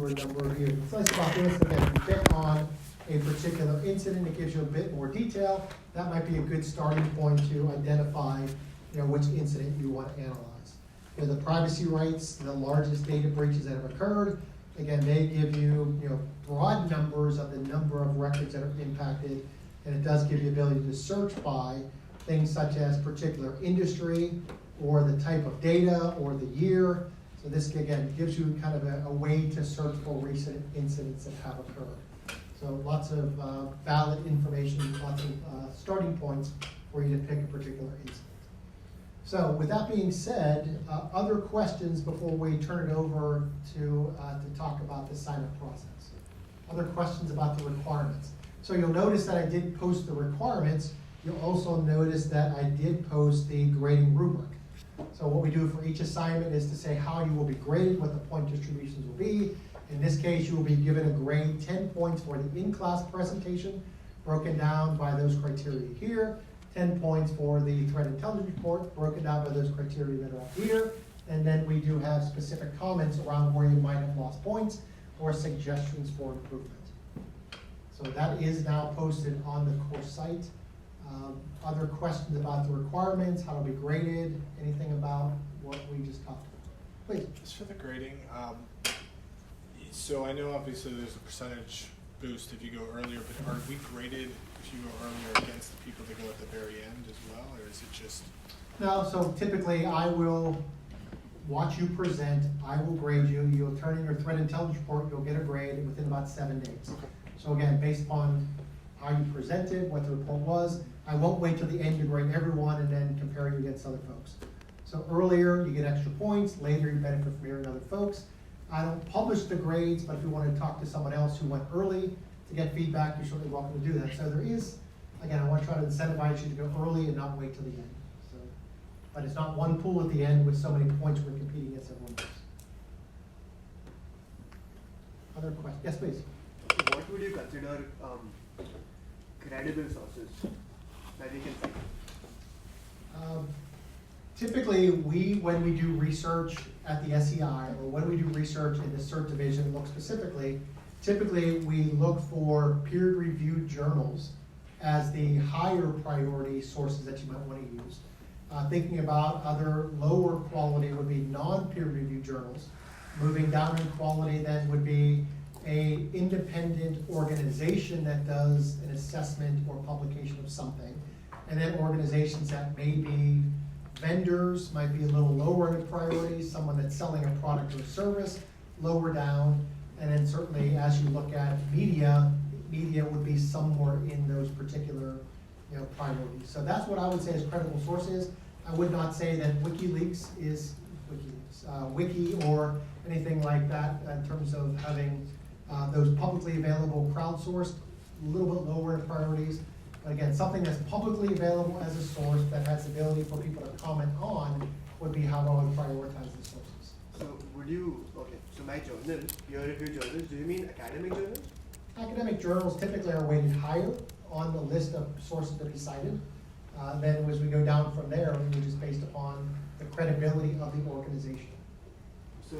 over a number of years. What's nice about this, again, if you pick on a particular incident, it gives you a bit more detail. That might be a good starting point to identify, which incident you want to analyze. The privacy rights, the largest data breaches that have occurred, again, they give you, broad numbers of the number of records that are impacted, and it does give you the ability to search by things such as particular industry, or the type of data, or the year. So this, again, gives you kind of a way to search for recent incidents that have occurred. So lots of valid information, lots of starting points for you to pick a particular incident. So with that being said, other questions before we turn it over to talk about the sign-up process? Other questions about the requirements? So you'll notice that I did post the requirements. You'll also notice that I did post the grading rubric. So what we do for each assignment is to say how you will be graded, what the point distributions will be. In this case, you will be given a grade 10 points for the in-class presentation, broken down by those criteria here. 10 points for the threat intelligence report, broken down by those criteria that are up here. And then we do have specific comments around where you might have lost points or suggestions for improvement. So that is now posted on the course site. Other questions about the requirements, how to be graded, anything about what we just talked about? Please. Just for the grading, so I know obviously there's a percentage boost if you go earlier, but are we graded if you go earlier against the people that go at the very end as well, or is it just? No, so typically I will watch you present, I will grade you, you'll turn in your threat intelligence report, you'll get a grade within about 7 days. Okay. So again, based upon how you presented, what the report was, I won't wait till the end to grade everyone and then compare you against other folks. So earlier, you get extra points, later you benefit from hearing other folks. I don't publish the grades, but if you want to talk to someone else who went early to get feedback, you're certainly welcome to do that. So there is, again, I want to try to incentivize you to go early and not wait till the end. So, but it's not one pool at the end with so many points we're competing against everyone else. Other questions? Yes, please. What would you consider credible sources that we can cite? Typically, when we do research at the SEI, or when we do research in the CERT division, look specifically, typically we look for peer-reviewed journals as the higher priority sources that you might want to use. Thinking about other lower quality would be non-peer-reviewed journals. Moving down in quality then would be an independent organization that does an assessment or publication of something. And then organizations that may be vendors, might be a little lower in priority, someone that's selling a product or service, lower down. And then certainly as you look at media would be somewhere in those particular priorities. So that's what I would say is credible sources. I would not say that WikiLeaks is Wiki or anything like that in terms of having those publicly available crowdsourced, a little bit lower in priorities. But again, something that's publicly available as a source that has the ability for people to comment on would be how I would prioritize the sources. So would you, okay, so my journal, peer-reviewed journals, do you mean academic journals? Academic journals typically are weighted higher on the list of sources to be cited. Then as we go down from there, which is based upon the credibility of the organization. So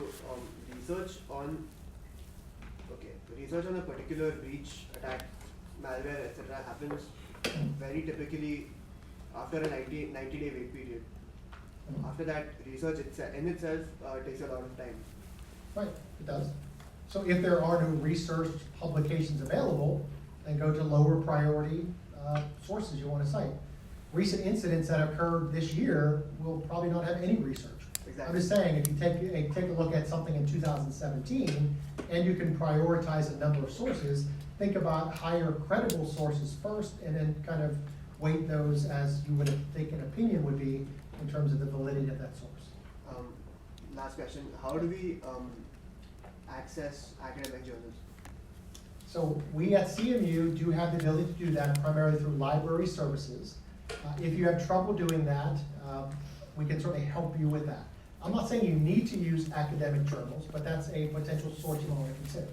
research on a particular breach, attack, malware, etc. happens very typically after a 90-day wait period. After that, research in itself takes a lot of time. Right, it does. So if there are no research publications available, then go to lower priority sources you want to cite. Recent incidents that occurred this year will probably not have any research. Exactly. I'm just saying, if you take a look at something in 2017, and you can prioritize a number of sources, think about higher credible sources first, and then kind of weight those as you would think an opinion would be in terms of the validity of that source. Last question, how do we access academic journals? So we at CMU do have the ability to do that primarily through library services. If you have trouble doing that, we can certainly help you with that. I'm not saying you need to use academic journals, but that's a potential source you want to consider.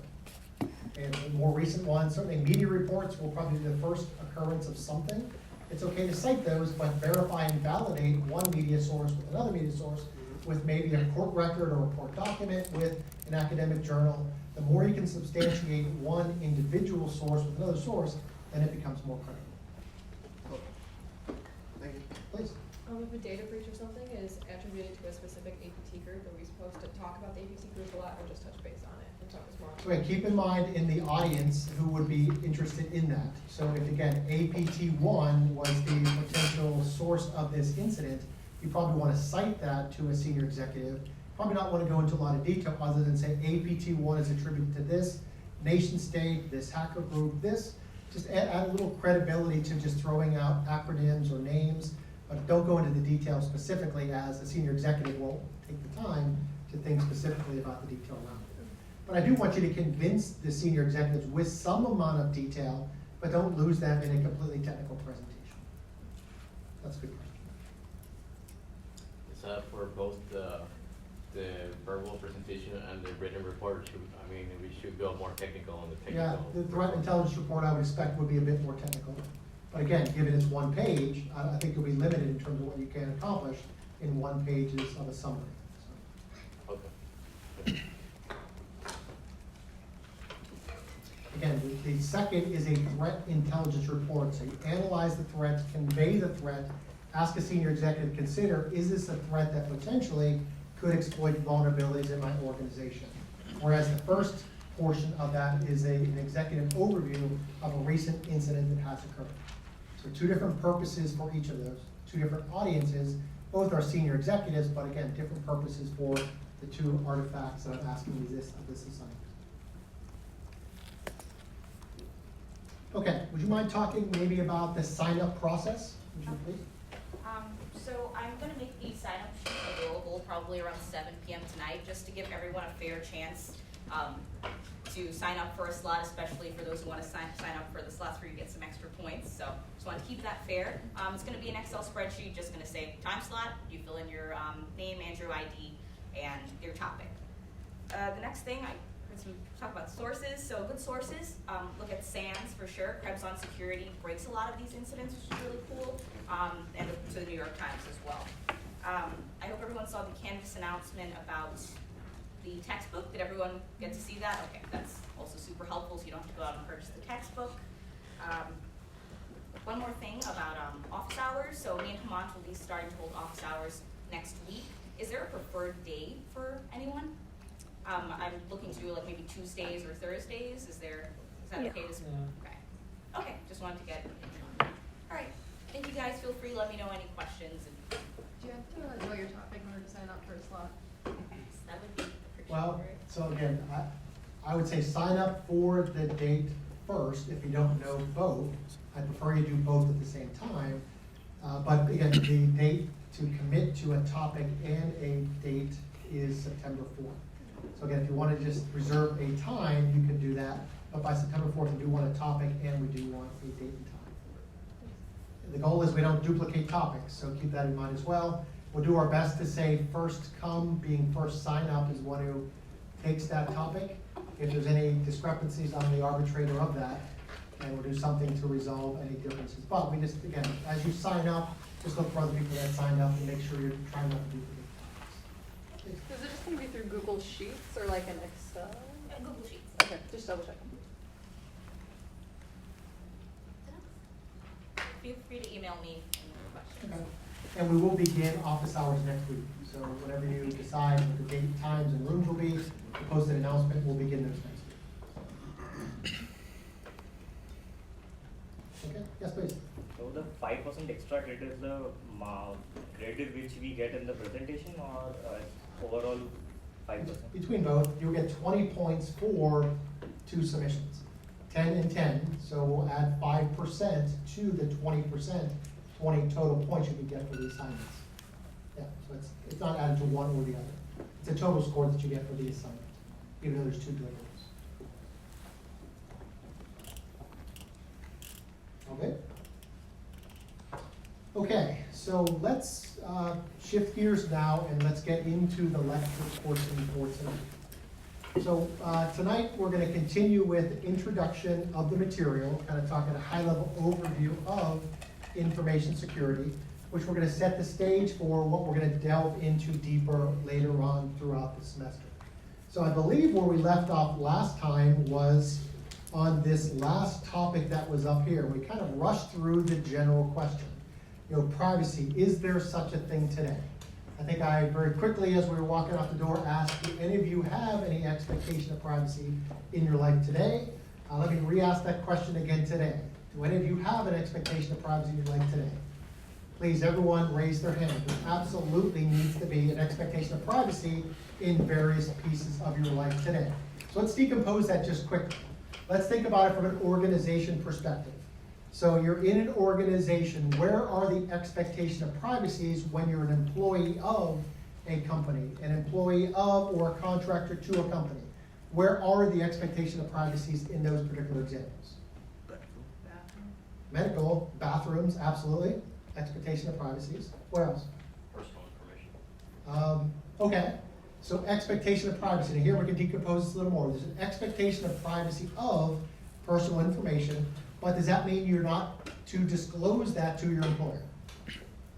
And the more recent ones, certainly media reports will probably be the first occurrence of something. It's okay to cite those, but verify and validate one media source with another media source with maybe a court record or a court document with an academic journal. The more you can substantiate one individual source with another source, then it becomes more credible. Thank you. Please. If a data breach or something is attributed to a specific APT group, are we supposed to talk about the APT group a lot or just touch base on it and talk as more? Okay, keep in mind in the audience who would be interested in that. So if again, APT1 was the potential source of this incident, you probably want to cite that to a senior executive. Probably not want to go into a lot of detail other than say APT1 is attributed to this nation state, this hacker group, this. Just add a little credibility to just throwing out acronyms or names, but don't go into the details specifically, as a senior executive won't take the time to think specifically about the detail around it. But I do want you to convince the senior executives with some amount of detail, but don't lose them in a completely technical presentation. That's a good question. It's for both the verbal presentation and the written report. I mean, we should go more technical on the Yeah, technical. the threat intelligence report I would expect would be a bit more technical. But again, given it's one page, I think you'll be limited in terms of what you can accomplish in one pages of a summary. So, Okay. again, the second is a threat intelligence report. So you analyze the threat, convey the threat, ask a senior executive to consider, is this a threat that potentially could exploit vulnerabilities in my organization? Whereas the first portion of that is an executive overview of a recent incident that has occurred. So two different purposes for each of those, two different audiences, both are senior executives, but again, different purposes for the two artifacts that I'm asking you this assignment. Okay, would you mind talking maybe about the sign-up process? Would you please? So I'm gonna make the sign-up sheet available probably around 7 p.m. tonight, just to give everyone a fair chance to sign up for a slot, especially for those who wanna sign up for the slots where you get some extra points. So just wanna keep that fair. It's gonna be an Excel spreadsheet, just gonna say time slot, you fill in your name and your ID and your topic. The next thing, talk about sources. So good sources, look at SANS for sure. Krebs on Security breaks a lot of these incidents, which is really cool, and to the New York Times as well. I hope everyone saw the Canvas announcement about the textbook. Did everyone get to see that? Okay, that's also super helpful, so you don't have to go out and purchase the textbook. One more thing about office hours. So me and Hemant will be starting to hold office hours next week. Is there a preferred day for anyone? I'm looking to do like maybe Tuesdays or Thursdays. Is that okay to Okay. Okay, just wanted to get all right. Thank you guys. Feel free, let me know any questions. Do you have to know your topic in order to sign up for a slot? That would be appreciated. Well, so again, I would say sign up for the date first. If you don't know both, I prefer you do both at the same time. But again, the date to commit to a topic and a date is September 4th. So again, if you want to just reserve a time, you can do that. But by September 4th, we do want a topic and we do want a date and time. The goal is we don't duplicate topics, so keep that in mind as well. We'll do our best to say first come, being first sign up is one who takes that topic. If there's any discrepancies, I'm the arbitrator of that, and we'll do something to resolve any differences. But we just, again, as you sign up, just look for other people that signed up and make sure you're trying not to duplicate topics. Is it just going to be through Google Sheets or like an Excel? Google Sheets. Okay, just double check. Feel free to email me any questions. Okay. And we will begin office hours next week. So whatever you decide what the date, times, and rooms will be, the posted announcement will begin those next week. Okay, yes, please. So the 5% extra credit is the credit which we get in the presentation, or overall 5%? Between both, you'll get 20 points for 2 submissions, 10 and 10. So we'll add 5% to the 20%, 20 total points you can get for the assignments. Yeah, so it's not added to one or the other. It's a total score that you get for the assignment, even though there's 2 deliverables. Okay. Okay, so let's shift gears now and let's get into the lecture portion for tonight. So tonight we're going to continue with introduction of the material, kind of talking a high-level overview of information security, which we're going to set the stage for what we're going to delve into deeper later on throughout the semester. So I believe where we left off last time was on this last topic that was up here. We kind of rushed through the general question. You know, privacy, is there such a thing today? I think I very quickly, as we were walking out the door, asked, do any of you have any expectation of privacy in your life today? Let me re-ask that question again today. Do any of you have an expectation of privacy in your life today? Please, everyone, raise their hand. There absolutely needs to be an expectation of privacy in various pieces of your life today. So let's decompose that just quickly. Let's think about it from an organization perspective. So you're in an organization, where are the expectation of privacies when you're an employee of a company, an employee of or a contractor to a company? Where are the expectation of privacies in those particular examples? Medical, bathrooms, absolutely. Expectation of privacies. What else? Personal information. Okay, so expectation of privacy. Now here we can decompose this a little more. There's an expectation of privacy of personal information, but does that mean you're not to disclose that to your employer?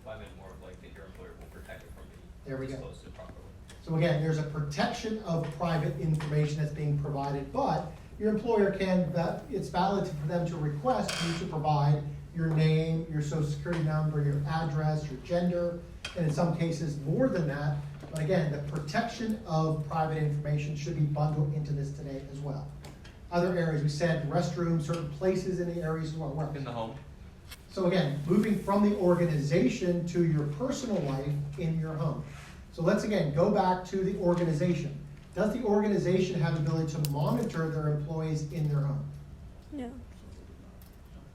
Well, I meant more of like that your employer will protect it from There we being go. disclosed to properly. So again, there's a protection of private information that's being provided, but your employer can, it's valid for them to request you to provide your name, your social security number, your address, your gender, and in some cases more than that. But again, the protection of private information should be bundled into this today as well. Other areas, we said restrooms, certain places in the areas you want to work. In the home. So again, moving from the organization to your personal life in your home. So let's again go back to the organization. Does the organization have the ability to monitor their employees in their home? No.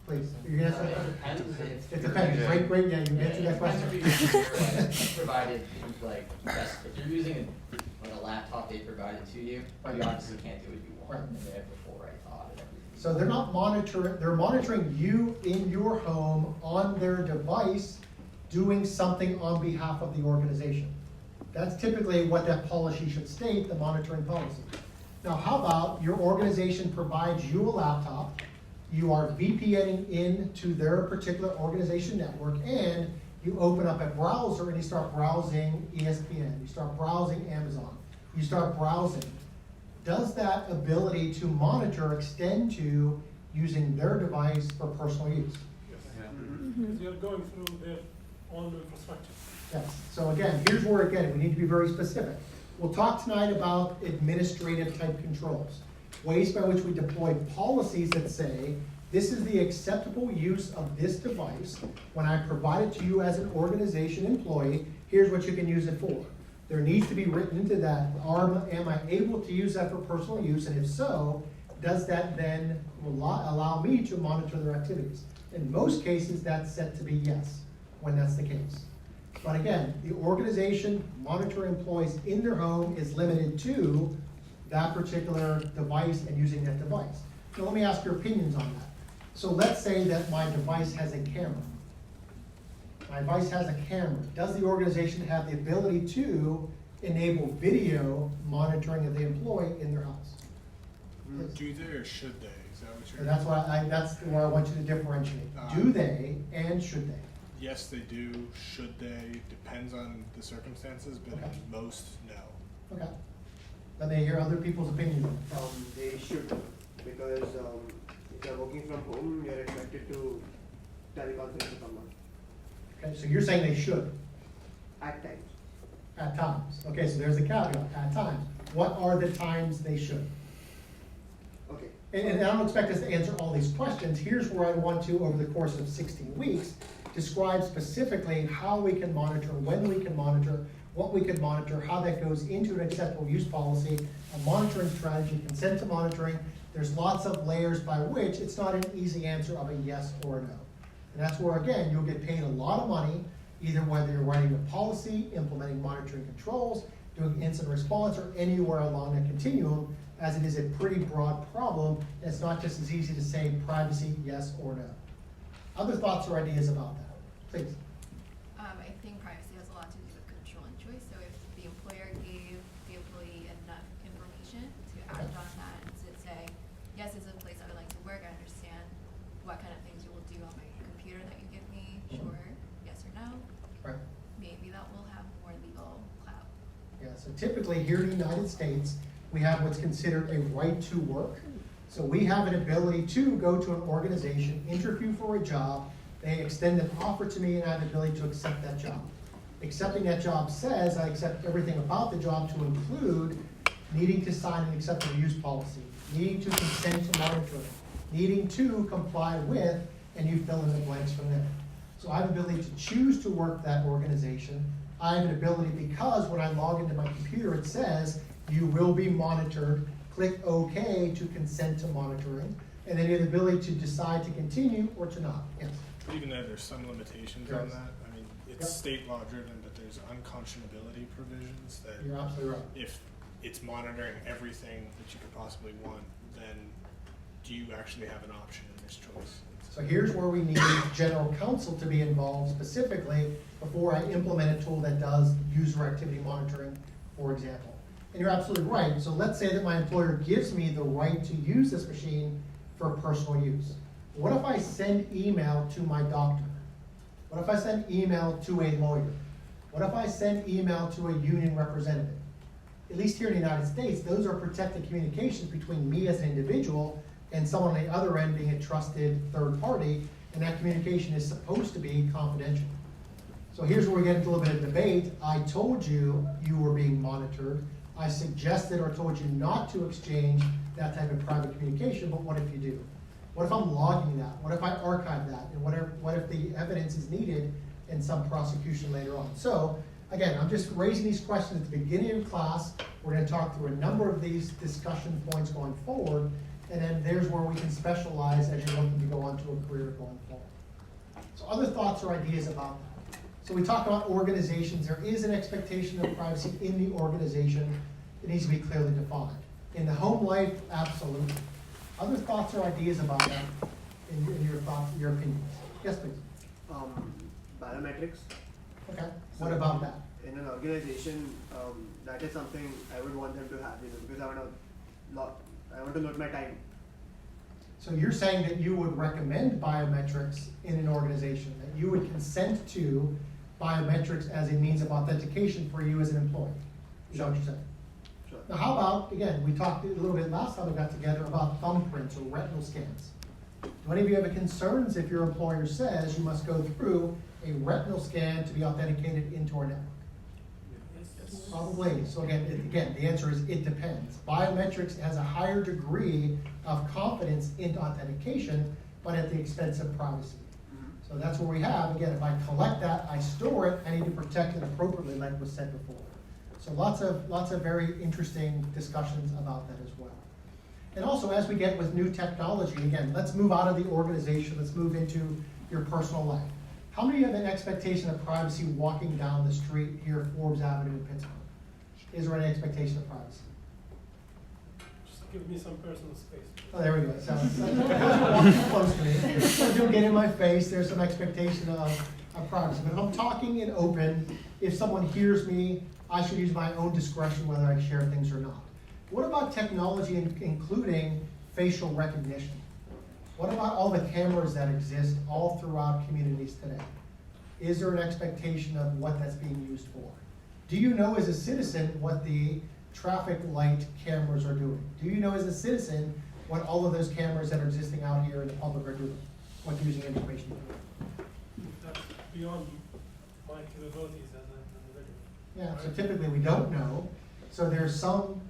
Please, you're gonna answer that? It depends, great, yeah, you answered that question. Provided, like, if you're using like a laptop they provided to you, you obviously can't do what you want, and they have the full right to audit everything. So they're not monitoring, they're monitoring you in your home on their device, doing something on behalf of the organization. That's typically what that policy should state, the monitoring policy. Now, how about your organization provides you a laptop, you are VPNing into their particular organization network, and you open up a browser and you start browsing ESPN, you start browsing Amazon, you start browsing. Does that ability to monitor extend to using their device for personal use? Because you're going through their own infrastructure. Yes, so again, here's where again, we need to be very specific. We'll talk tonight about administrative type controls, ways by which we deploy policies that say, this is the acceptable use of this device. When I provide it to you as an organization employee, here's what you can use it for. There needs to be written into that, am I able to use that for personal use? And if so, does that then allow me to monitor their activities? In most cases, that's set to be yes, when that's the case. But again, the organization monitoring employees in their home is limited to that particular device and using that device. So let me ask your opinions on that. So let's say that my device has a camera. My device has a camera. Does the organization have the ability to enable video monitoring of the employee in their house? Do they or should they? Is that what you're? And that's where I want you to differentiate. Do they and should they? Yes, they do. Should they? Depends on the circumstances, but Okay. most, no. Okay. Let me hear other people's opinions. They should, because if you're working from home, you're expected to teleconference with someone Okay, so you're saying they should, at times. at times. Okay, so there's the caveat, at times. What are the times they should? Okay. And I don't expect us to answer all these questions. Here's where I want to, over the course of 16 weeks, describe specifically how we can monitor, when we can monitor, what we can monitor, how that goes into an acceptable use policy, a monitoring strategy, consent to monitoring. There's lots of layers by which it's not an easy answer of a yes or a no. And that's where, again, you'll get paid a lot of money, either whether you're writing a policy, implementing monitoring controls, doing incident response, or anywhere along that continuum, as it is a pretty broad problem. And it's not just as easy to say privacy, yes or no. Other thoughts or ideas about that? Please. I think privacy has a lot to do with control and choice. So if the employer gave the employee enough information to act on that and to say, yes, it's a place I would like to work, I understand what kind of things you will do on my computer that you give me, sure, yes or no, Right. maybe that will have more legal clout. Yeah, so typically here in the United States, we have what's considered a right to work. So we have an ability to go to an organization, interview for a job, they extend an offer to me, and I have the ability to accept that job. Accepting that job says I accept everything about the job to include needing to sign an acceptable use policy, needing to consent to monitoring, needing to comply with, and you fill in the blanks from there. So I have the ability to choose to work that organization. I have an ability because when I log into my computer, it says you will be monitored. Click OK to consent to monitoring, and then you have the ability to decide to continue or to not. Yes? But even though there's some limitations on that, I mean, it's Yep. state law driven, but there's unconscionability provisions that You're absolutely right. if it's monitoring everything that you could possibly want, then do you actually have an option in this choice? So here's where we need general counsel to be involved specifically before I implement a tool that does user activity monitoring, for example. And you're absolutely right. So let's say that my employer gives me the right to use this machine for personal use. What if I send email to my doctor? What if I send email to a lawyer? What if I send email to a union representative? At least here in the United States, those are protected communications between me as an individual and someone on the other end being a trusted third party, and that communication is supposed to be confidential. So here's where we get into a little bit of debate. I told you you were being monitored. I suggested or told you not to exchange that type of private communication, but what if you do? What if I'm logging that? What if I archive that? And what if the evidence is needed in some prosecution later on? So again, I'm just raising these questions at the beginning of class. We're going to talk through a number of these discussion points going forward, and then there's where we can specialize as you're looking to go on to a career going forward. So other thoughts or ideas about that? So we talk about organizations. There is an expectation of privacy in the organization. It needs to be clearly defined. In the home life, absolutely. Other thoughts or ideas about that in your thoughts, your opinions? Yes, please. Biometrics. Okay. What about that? In an organization, that is something I would want them to have, because I want to note my time. So you're saying that you would recommend biometrics in an organization, that you would consent to biometrics as a means of authentication for you as an employee? Is that what you're saying? Sure. Now, how about, again, we talked a little bit last time we got together about thumbprints or retinal scans. Do any of you have concerns if your employer says you must go through a retinal scan to be authenticated into our network? Yes. Probably. So again, the answer is it depends. Biometrics has a higher degree of confidence in authentication, but at the expense of privacy. So that's where we have, again, if I collect that, I store it, I need to protect it appropriately like was said before. So lots of very interesting discussions about that as well. And also as we get with new technology, again, let's move out of the organization, let's move into your personal life. How many have an expectation of privacy walking down the street here, Forbes Avenue in Pittsburgh? Is there any expectation of privacy? Just give me some personal space. Oh, there we go. So, walking close to me. Don't get in my face. There's some expectation of privacy. But if I'm talking in open, if someone hears me, I should use my own discretion whether I share things or not. What about technology including facial recognition? What about all the cameras that exist all throughout communities today? Is there an expectation of what that's being used for? Do you know as a citizen what the traffic light cameras are doing? Do you know as a citizen what all of those cameras that are existing out here in the public are doing? What they're using information for? That's beyond my capabilities as an individual. Yeah, so typically we don't know. So there's some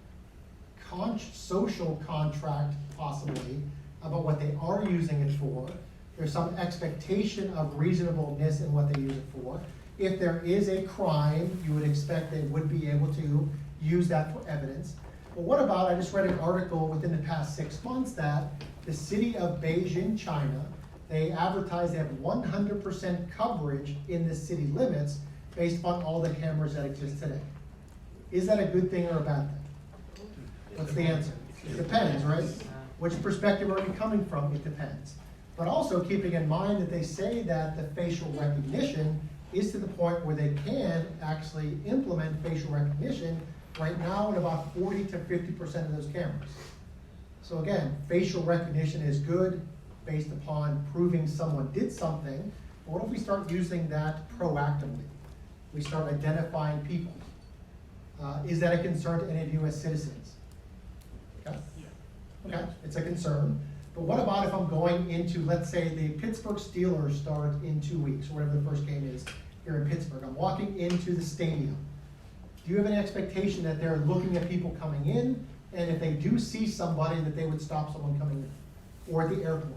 social contract possibly about what they are using it for. There's some expectation of reasonableness in what they use it for. If there is a crime, you would expect they would be able to use that for evidence. But what about, I just read an article within the past 6 months that the city of Beijing, China, they advertise they have 100% coverage in the city limits based upon all the cameras that exist today. Is that a good thing or a bad thing? What's the answer? It depends, right? Which perspective are you coming from? It depends. But also keeping in mind that they say that the facial recognition is to the point where they can actually implement facial recognition right now in about 40 to 50% of those cameras. So again, facial recognition is good based upon proving someone did something. But what if we start using that proactively? We start identifying people. Is that a concern to any of you as citizens? Okay, it's a concern. But what about if I'm going into, let's say, the Pittsburgh Steelers start in 2 weeks, or whatever the first game is here in Pittsburgh. I'm walking into the stadium. Do you have any expectation that they're looking at people coming in, and if they do see somebody, that they would stop someone coming in? Or at the airport?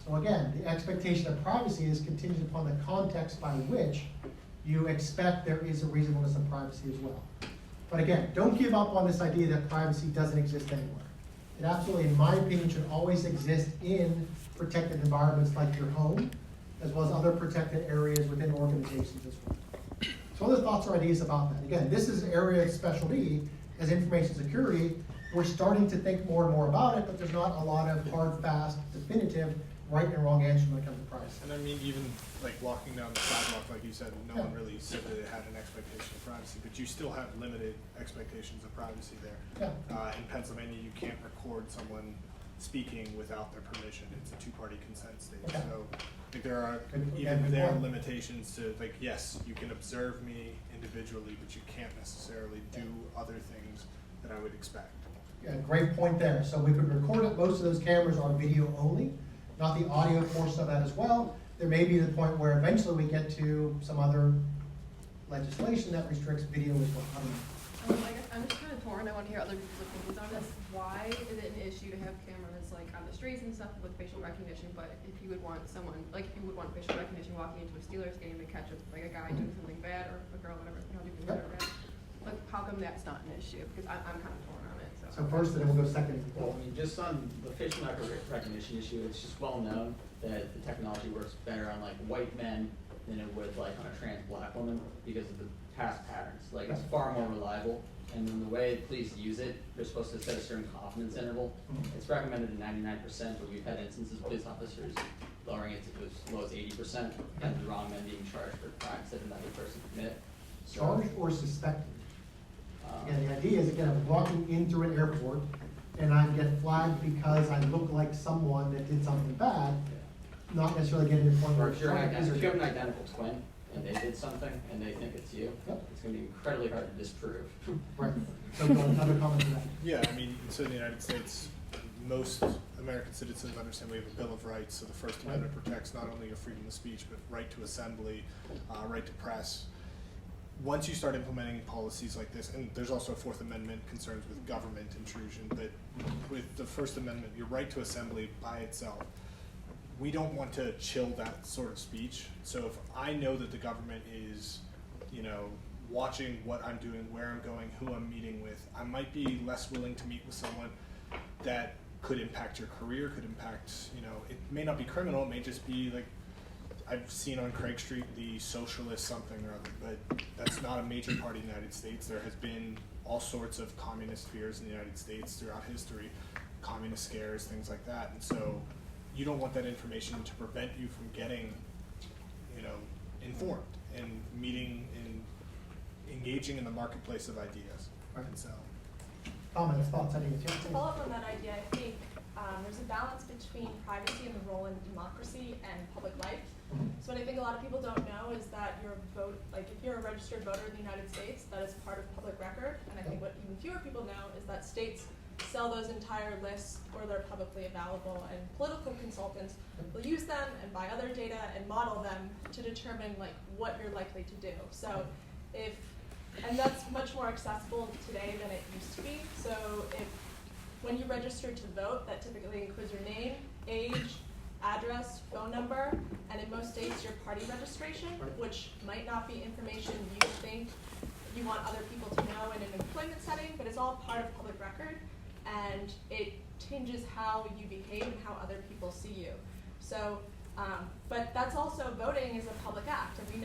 So again, the expectation of privacy is contingent upon the context by which you expect there is a reasonableness of privacy as well. But again, don't give up on this idea that privacy doesn't exist anywhere. It absolutely, in my opinion, should always exist in protected environments like your home, as well as other protected areas within organizations as well. So other thoughts or ideas about that? Again, this is an area of specialty as information security. We're starting to think more and more about it, but there's not a lot of hard, fast, definitive, right and wrong answer when it comes to privacy. And I mean, even like walking down the sidewalk, like you said, no one really said that it had an expectation of privacy, but you still have limited expectations of privacy there. Yeah. In Pennsylvania, you can't record someone speaking without their permission. It's a two-party consent state. Okay. So I think there are Good there are point. limitations to, like, yes, you can observe me individually, but you can't necessarily do other things that I would expect. Yeah, great point there. So we could record it. Most of those cameras are video only, not the audio portion of that as well. There may be the point where eventually we get to some other legislation that restricts video as well. I don't know. I guess I'm just kind of torn. I want to hear other people's opinions on this. Why is it an issue to have cameras like on the streets and stuff with facial recognition? But if you would want someone, like if you would want facial recognition walking into a Steelers game to catch like a guy doing something bad or a girl, whatever, you know, doing good or bad, like how come that's not an issue? Because I'm kind of torn on it. So first, and then we'll go second. Well, I mean, just on the facial recognition issue, it's just well known that the technology works better on like white men than it would like on a trans black woman because of the past patterns. Like it's far more reliable, and then the way police use it, they're supposed to set a certain confidence interval. It's recommended at 99%, but we've had instances of police officers lowering it to as low as 80%, and the wrong men being charged for crimes that another person commit. So, Charged or suspected? Again, the idea is, again, I'm walking into an airport and I get flagged because I look like someone that did something bad, not necessarily getting to the point where Or it's if you're charged. if you have an identical twin and they did something and they think it's you, Yep. it's going to be incredibly hard to disprove. Right. So another comment to that. Yeah, I mean, so in the United States, most American citizens understand we have a Bill of Rights, so the First Amendment protects not only your freedom of speech, but right to assembly, right to press. Once you start implementing policies like this, and there's also Fourth Amendment concerns with government intrusion, but with the First Amendment, your right to assembly by itself, we don't want to chill that sort of speech. So if I know that the government is, you know, watching what I'm doing, where I'm going, who I'm meeting with, I might be less willing to meet with someone that could impact your career, could impact, you know, it may not be criminal, it may just be like, I've seen on Craig Street the socialist something or other, but that's not a major party in the United States. There has been all sorts of communist fears in the United States throughout history, communist scares, things like that. And so you don't want that information to prevent you from getting, you know, informed and meeting and engaging in the marketplace of ideas. Right. And so, Comments, thoughts, ideas? To follow up on that idea, I think there's a balance between privacy and the role in democracy and public life. So what I think a lot of people don't know is that your vote, like if you're a registered voter in the United States, that is part of public record. And I think what even fewer people know is that states sell those entire lists or they're publicly available, and political consultants will use them and buy other data and model them to determine like what you're likely to do. So and that's much more accessible today than it used to be. So when you register to vote, that typically includes your name, age, address, phone number, and in most states your party registration, which might not be information you think you want other people to know in an employment setting, but it's all part of public record, and it changes how you behave and how other people see you. So, but that's also, voting is a public act, and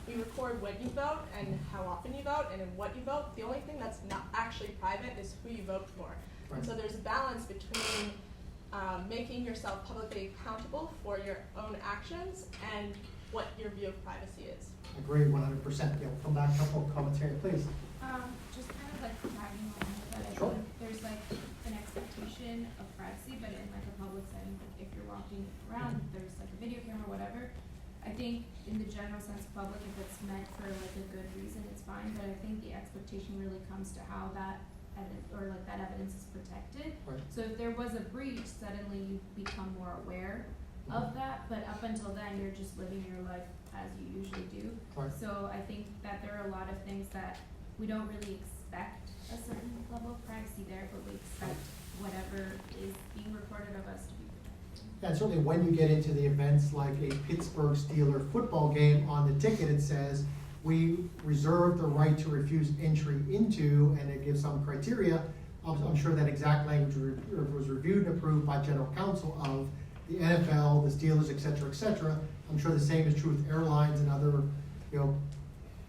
we record when you vote and how often you vote and in what you vote. The only thing that's not actually private is who you vote for. And so there's a balance between making yourself publicly accountable for your own actions and what your view of privacy is. Agree 100%. Yeah, we'll come back, a couple of comments here, please. Just kind of like tagging on with that, I Sure. think there's like an expectation of privacy, but in like a public setting, if you're walking around, there's like a video camera, whatever. I think in the general sense, public, if it's meant for like a good reason, it's fine, but I think the expectation really comes to how that or like that evidence is protected. Right. So if there was a breach, suddenly you become more aware of that, but up until then, you're just living your life as you usually do. Right. So I think that there are a lot of things that we don't really expect a certain level of privacy there, but we expect whatever is being recorded of us to be protected. Yeah, and certainly when you get into the events like a Pittsburgh Steelers football game, on the ticket it says, we reserve the right to refuse entry into, and it gives some criteria. I'm sure that exact language was reviewed and approved by general counsel of the NFL, the Steelers, et cetera, et cetera. I'm sure the same is true with airlines and other,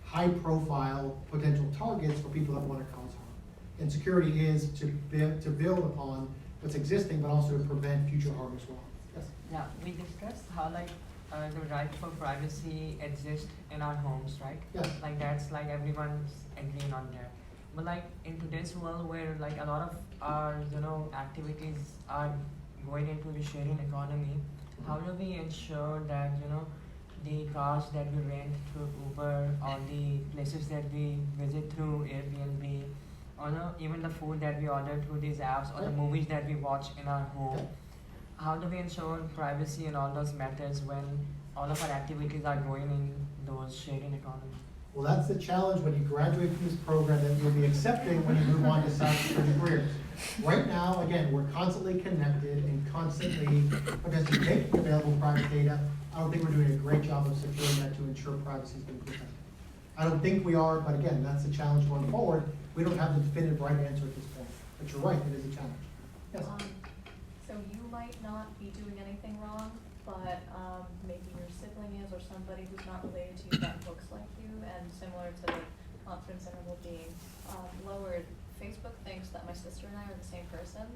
high-profile potential targets for people that want to cause harm. And security is to build upon what's existing, but also to prevent future harm as well. Yes. Yeah, we discussed how the right for privacy exists in our homes, right? Yes. Like that's like everyone's agreeing on that. But like in today's world where like a lot of our activities are going into the sharing economy, how do we ensure that the cars that we rent through Uber or the places that we visit through Airbnb or even the food that we order through these apps or the movies that we watch in our home, how do we ensure privacy in all those matters when all of our activities are going in those sharing economy? Well, that's the challenge when you graduate from this program that you'll be accepting when you move on to cybersecurity careers. Right now, again, we're constantly connected and constantly potentially making available private data. I don't think we're doing a great job of securing that to ensure privacy is being protected. I don't think we are, but again, that's the challenge going forward. We don't have the definitive right answer at this point. But you're right, it is a challenge. Yes? So you might not be doing anything wrong, but maybe your sibling is, or somebody who's not related to you that looks like you, and similar to the confidence interval being lowered. Facebook thinks that my sister and I are the same person.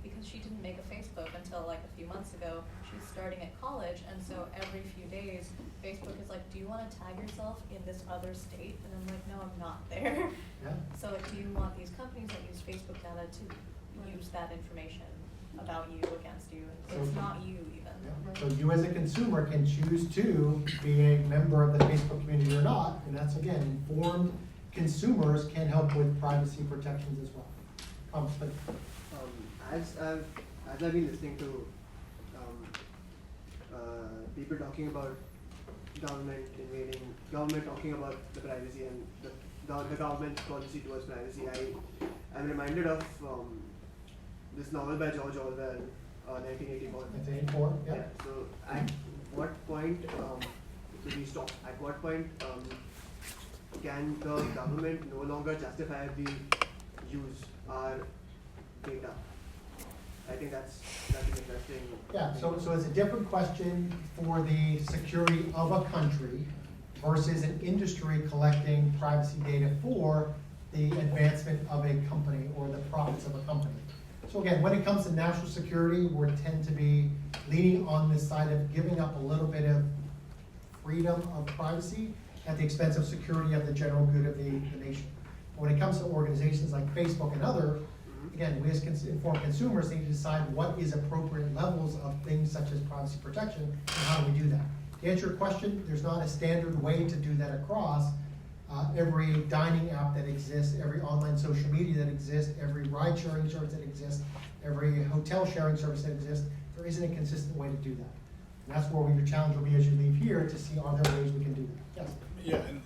Because she didn't make a Facebook until like a few months ago, she's starting at college, and so every few days, Facebook is like, do you want to tag yourself in this other state? And I'm like, no, I'm not there. Yeah. So like, do you want these companies that use Facebook data to use that information about you against you? And it's not you even. Yeah. So you as a consumer can choose to be a member of the Facebook community or not, and that's again, informed consumers can help with privacy protections as well. As I've been listening to people talking about government talking about the privacy and the government's policy towards privacy, I'm reminded of this novel by George Orwell, 1984. 1984, yeah. So at what point do we stop? At what point can the government no longer justifiably use our data? I think that's an interesting. Yeah, so it's a different question for the security of a country versus an industry collecting privacy data for the advancement of a company or the profits of a company. So again, when it comes to national security, we tend to be leaning on this side of giving up a little bit of freedom of privacy at the expense of security of the general good of the nation. But when it comes to organizations like Facebook and other, again, we as informed consumers need to decide what is appropriate levels of things such as privacy protection and how do we do that. To answer your question, there's not a standard way to do that across every dining app that exists, every online social media that exists, every ride sharing service that exists, every hotel sharing service that exists. There isn't a consistent way to do that. And that's where your challenge will be as you leave here to see are there ways we can do that. Yes? Yeah, and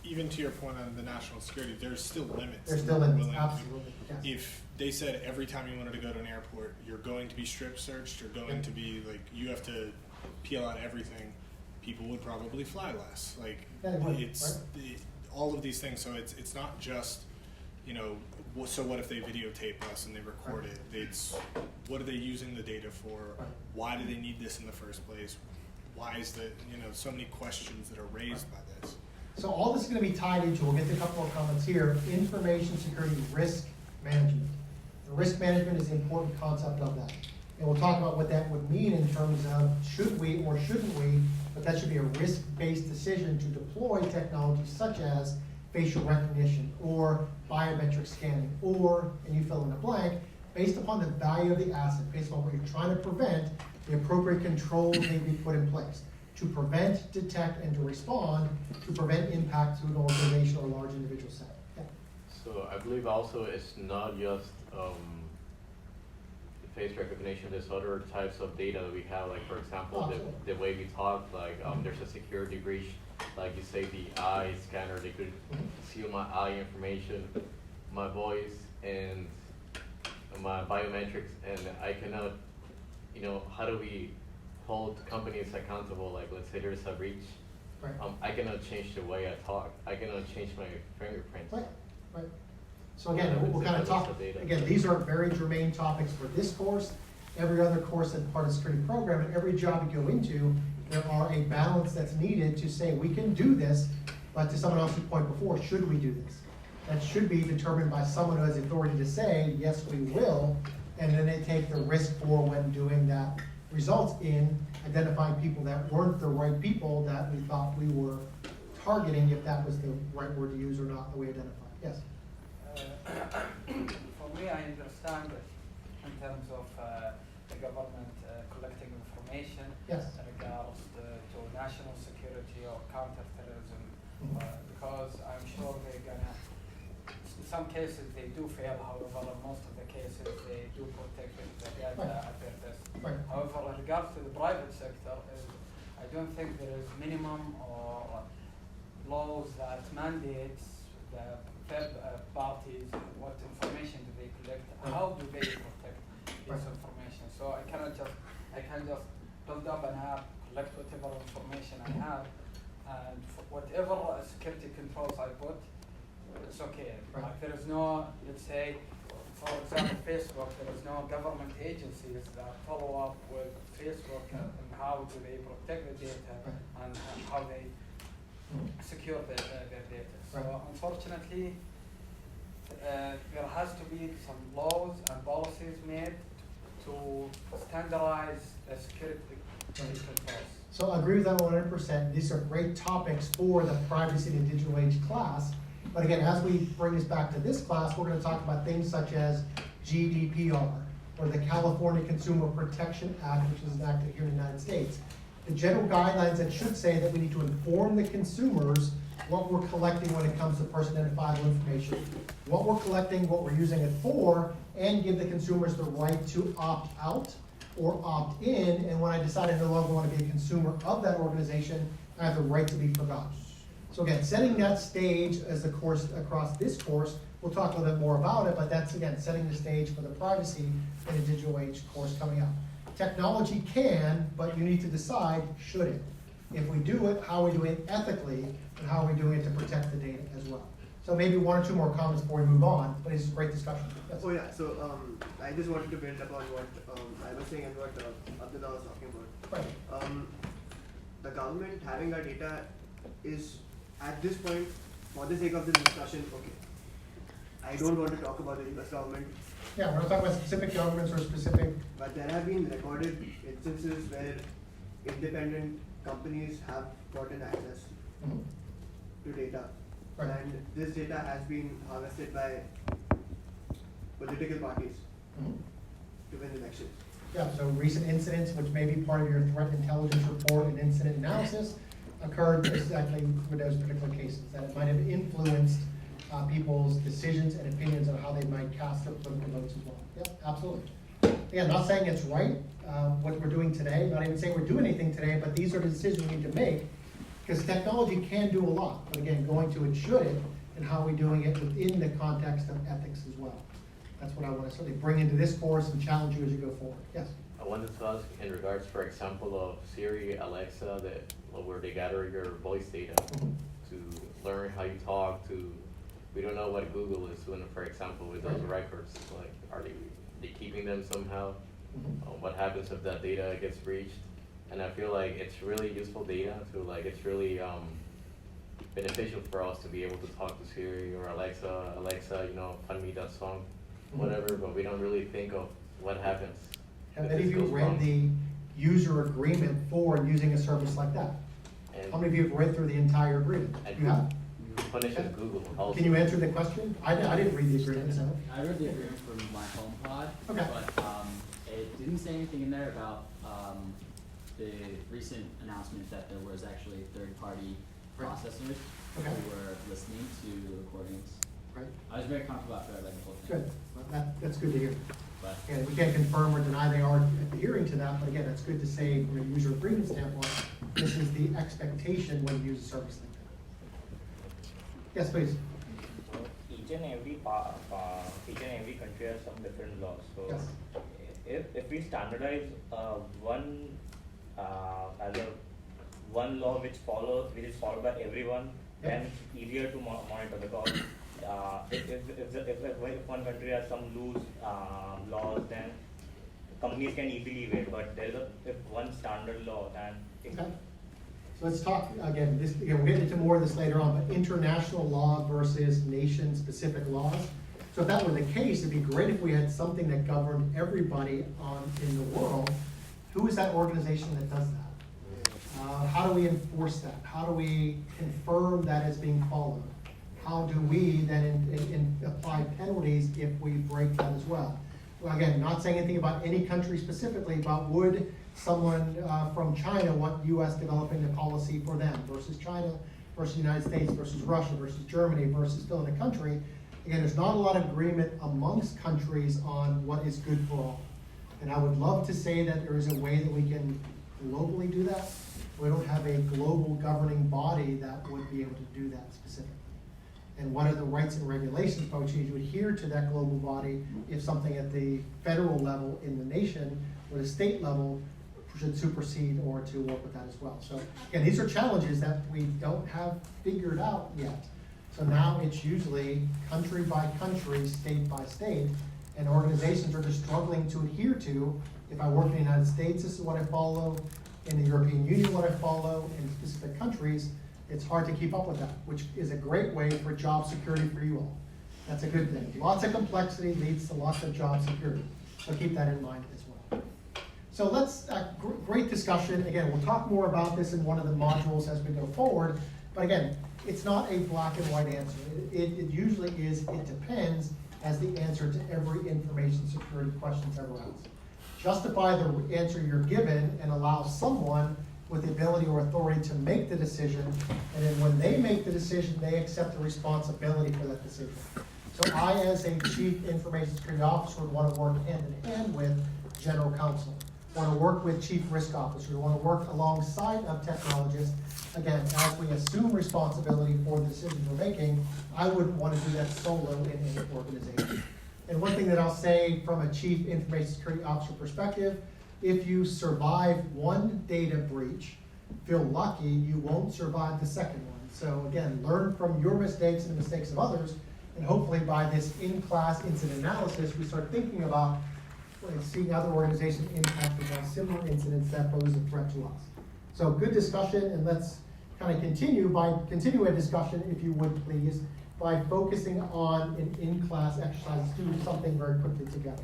even to your point on the national security, there's still limits. There's still limits, absolutely. Yes. If they said every time you wanted to go to an airport, you're going to be strip searched, you're going to be like, you have to peel out everything, people would probably fly less. Like, it's all of these things. So it's not just, so what if they videotape us and they record it? It's what are they using the data for? Why do they need this in the first place? Why is that, so many questions that are raised by this. So all this is going to be tied into, we'll get to a couple of comments here, information security risk management. The risk management is the important concept of that. And we'll talk about what that would mean in terms of should we or shouldn't we, but that should be a risk-based decision to deploy technologies such as facial recognition or biometric scanning or, and you fill in the blank, based upon the value of the asset, based upon what you're trying to prevent, the appropriate controls may be put in place to prevent, detect, and to respond to prevent impact to an organization or a large individual set. Yeah. So I believe also it's not just the face recognition, there's other types of data that we have, like for example, the way we talk, like there's a security breach, like you say the eye scanner, they could steal my eye information, my voice, and my biometrics, and I cannot, you know, how do we hold companies accountable? Like let's say there's a breach, Right. I cannot change the way I talk, I cannot change my fingerprints. Right, right. So again, we'll kind of talk, again, these are very germane topics for this course, every other course that's part of the security program, and every job you go into, there are a balance that's needed to say, we can do this, but to someone else's point before, should we do this? That should be determined by someone who has the authority to say, yes, we will, and then they take the risk for when doing that results in identifying people that weren't the right people that we thought we were targeting, if that was the right word to use or not, that we identified. Yes? For me, I understand that in terms of the government collecting information Yes. in regards to national security or counterterrorism, because I'm sure they're gonna, in some cases they do fail, however, in most of the cases they do protect the data apparatus. Right. However, in regards to the private sector, I don't think there is minimum or laws that mandates the third parties what information do they collect, how do they protect this information. So I can just build up an app, collect whatever information I have, and for whatever security controls I put, it's okay. Like there is no, let's say, for example, Facebook, there is no government agencies that follow up with Facebook and how do they protect the data and how they secure their data. So unfortunately, there has to be some laws and policies made to standardize the security controls. So I agree with that 100%. These are great topics for the privacy in the digital age class. But again, as we bring this back to this class, we're going to talk about things such as GDPR, or the California Consumer Protection Act, which is enacted here in the United States. The general guidelines that should say that we need to inform the consumers what we're collecting when it comes to person identifiable information, what we're collecting, what we're using it for, and give the consumers the right to opt out or opt in. And when I decide I no longer want to be a consumer of that organization, I have the right to be forgotten. So again, setting that stage as the course across this course, we'll talk a little bit more about it, but that's again, setting the stage for the privacy in a digital age course coming up. Technology can, but you need to decide, should it? If we do it, how are we doing it ethically, and how are we doing it to protect the data as well? So maybe one or two more comments before we move on, but it's a great discussion. Yes. Oh yeah, so I just wanted to build upon what I was saying and what Abdullah was talking about. Right. The government having our data is, at this point, for the sake of this discussion, okay. I don't want to talk about the US government. Yeah, we're not talking about specific governments or specific. But there have been recorded instances where independent companies have gotten access to data. Right. And this data has been harvested by political parties to win elections. Yeah, so recent incidents, which may be part of your threat intelligence report and incident analysis, occurred exactly with those particular cases, that it might have influenced people's decisions and opinions on how they might cast their political votes as well. Yep, absolutely. Again, not saying it's right, what we're doing today, not even saying we're doing anything today, but these are the decisions we need to make, because technology can do a lot. But again, going to it, should it, and how are we doing it within the context of ethics as well. That's what I want to certainly bring into this course and challenge you as you go forward. Yes? I wanted to ask in regards, for example, of Siri, Alexa, where they gather your voice data to learn how you talk, we don't know what Google is doing, for example, with those records. Like, are they keeping them somehow? What happens if that data gets breached? And I feel like it's really useful data it's really beneficial for us to be able to talk to Siri or Alexa, find me that song, whatever, but we don't really think of what happens. Have any of you read the user agreement for using a service like that? And How many of you have read through the entire agreement? You have? punishes Google also. Can you answer the question? I didn't read the agreement, so. I read the agreement from my HomePod, Okay. but it didn't say anything in there about the recent announcement that there was actually third-party processors who were listening to the recordings. right? I was very comfortable after I read the whole thing. Good, well, that's good to hear. But And we can't confirm or deny they are adhering to that, but again, it's good to say from a user agreement standpoint, this is the expectation when you use a service like that. Yes, please. Each and every country has some different laws. So Yes. if we standardize one as a one law which is followed by everyone, then it's easier to monitor, because if one country has some loose laws, then companies can easily evade. But if one standard law, then Okay. So let's talk, again, we'll get into more of this later on, but international law versus nation-specific laws. So if that were the case, it'd be great if we had something that governed everybody in the world. Who is that organization that does that? How do we enforce that? How do we confirm that it's being followed? How do we then apply penalties if we break that as well? Well, again, not saying anything about any country specifically, but would someone from China want U.S. developing a policy for them versus China versus the United States versus Russia versus Germany versus still in a country? Again, there's not a lot of agreement amongst countries on what is good for all. And I would love to say that there is a way that we can globally do that. We don't have a global governing body that would be able to do that specifically. And what are the rights and regulations by which you need to adhere to that global body if something at the federal level in the nation or the state level should supersede or to work with that as well. So again, these are challenges that we don't have figured out yet. So now it's usually country by country, state by state, and organizations are just struggling to adhere to. If I work in the United States, this is what I follow. In the European Union, what I follow. In specific countries, it's hard to keep up with that, which is a great way for job security for you all. That's a good thing. Lots of complexity leads to lots of job security. So keep that in mind as well. So let's, great discussion. Again, we'll talk more about this in one of the modules as we go forward. But again, it's not a black and white answer. It usually is, it depends, as the answer to every information security questions ever asked. Justify the answer you're given and allow someone with the ability or authority to make the decision, and then when they make the decision, they accept the responsibility for that decision. So I, as a chief information security officer, would want to work hand in hand with general counsel, want to work with chief risk officer, want to work alongside of technologists. Again, as we assume responsibility for the decisions we're making, I wouldn't want to do that solo in any organization. And one thing that I'll say from a chief information security officer perspective, if you survive one data breach, feel lucky, you won't survive the second one. So again, learn from your mistakes and the mistakes of others, and hopefully by this in-class incident analysis, we start thinking about seeing other organizations impacted by similar incidents that pose a threat to us. So good discussion, and let's kind of continue a discussion, if you would please, by focusing on an in-class exercise. Let's do something very quickly together.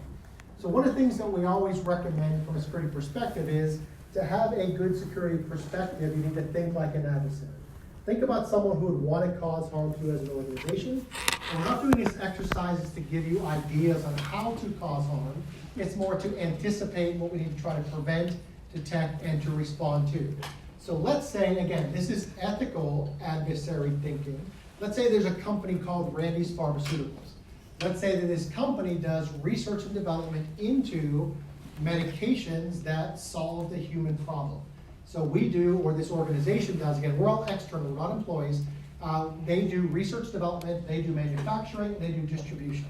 So one of the things that we always recommend from a security perspective is to have a good security perspective, you need to think like an adversary. Think about someone who would want to cause harm to you as an organization. And we're not doing these exercises to give you ideas on how to cause harm. It's more to anticipate what we need to try to prevent, detect, and to respond to. So let's say, again, this is ethical adversary thinking. Let's say there's a company called Randy's Pharmaceuticals. Let's say that this company does research and development into medications that solve the human problem. So we do, or this organization does, again, we're all external, we're not employees. They do research development, they do manufacturing, they do distribution.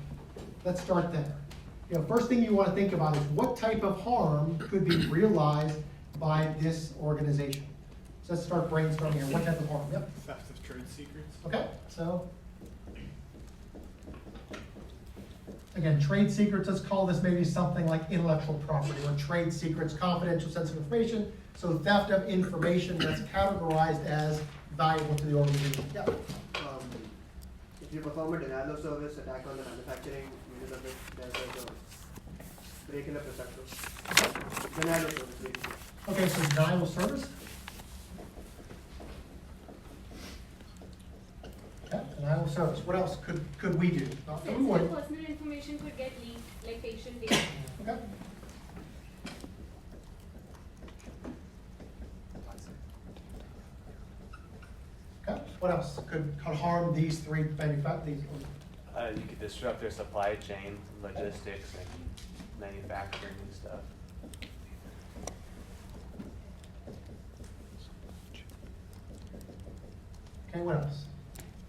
Let's start there. First thing you want to think about is what type of harm could be realized by this organization. So let's start brainstorming here. What type of harm? Yep. Theft of trade secrets. Okay, so again, trade secrets, let's call this maybe something like intellectual property or trade secrets, confidential sensitive information. So theft of information that's categorized as valuable to the organization. Yeah. If you perform a denial of service attack on the manufacturing unit of it, there's a break in the perception. Denial of service, basically. Okay, so denial of service. Okay, denial of service. What else could we do? Sensitive personal information could get leaked, like patient data. Okay. Okay. What else could harm these three manufacturers? you could disrupt their supply chain, logistics, and manufacturing and stuff. Okay, what else?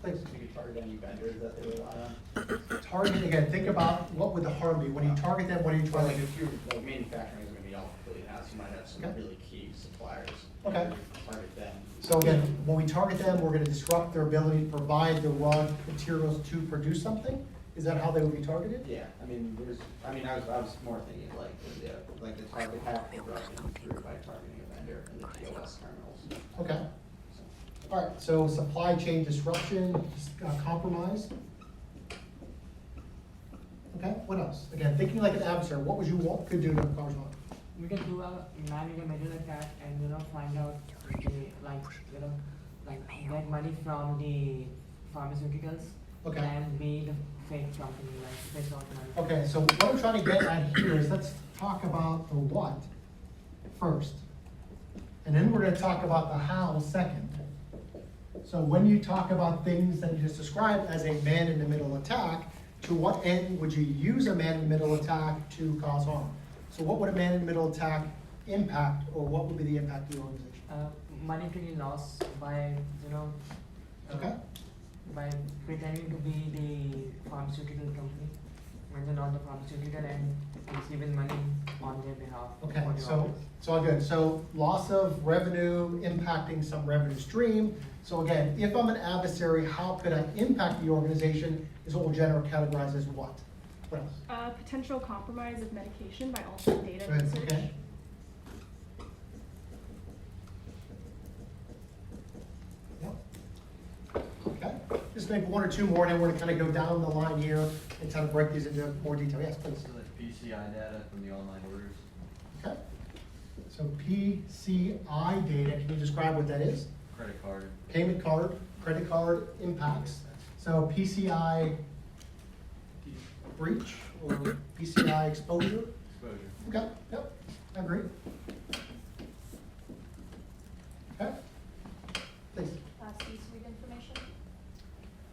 Please. You could target any vendors that they rely on. Target, again, think about what would the harm be? When you target them, what are you Well, trying like to if you're, like manufacturing isn't gonna be all completely in-house, you might have some Okay. really key suppliers. Okay. Target them. So again, when we target them, we're gonna disrupt their ability to provide the raw materials to produce something? Is that how they would be targeted? Yeah, I mean, I was more thinking like the target half the production through by targeting a vendor and the POS terminals. Okay. All right, so supply chain disruption, compromise. Okay, what else? Again, thinking like an adversary, what would you want, could do to cause harm? We can do a man in the middle attack and find out get money from the pharmaceuticals. Okay. And be the fake company, like fake organization. Okay, so what I'm trying to get at here is let's talk about the what first. And then we're gonna talk about the how second. So when you talk about things that you just described as a man-in-the-middle attack, to what end would you use a man-in-the-middle attack to cause harm? So what would a man-in-the-middle attack impact, or what would be the impact to the organization? Monetary loss by, Okay. by pretending to be the pharmaceutical company when they're not the pharmaceutical and receiving money on their behalf. Okay, for the so, orders. so all good. So loss of revenue impacting some revenue stream. So again, if I'm an adversary, how could I impact the organization is what we'll generally categorize as what? What else? Potential compromise of medication by altering data Go ahead, usage. okay. Yep. Okay, just maybe one or two more, and then we're gonna kind of go down the line here and kind of break these into more detail. Yes, please. So that's PCI data from the online orders. Okay. So PCI data, can you describe what that is? Credit card. Payment card, credit card impacts. So PCI breach or PCI exposure? Exposure. Okay, yep, I agree. Okay, please. C-suite information.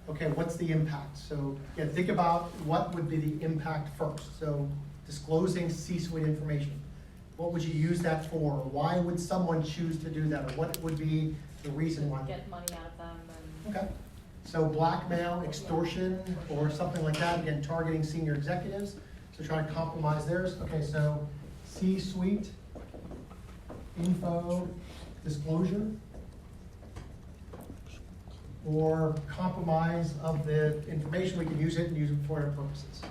Okay, what's the impact? So, yeah, think about what would be the impact first. So, disclosing C-suite information. What would you use that for? Why would someone choose to do that? Or what would be the reason why? Get money out of them and. Okay, so blackmail, extortion, or something like that, again, targeting senior executives, so trying to compromise theirs. Okay, so C-suite, info, disclosure, or compromise of the information, we can use it and use it for other purposes.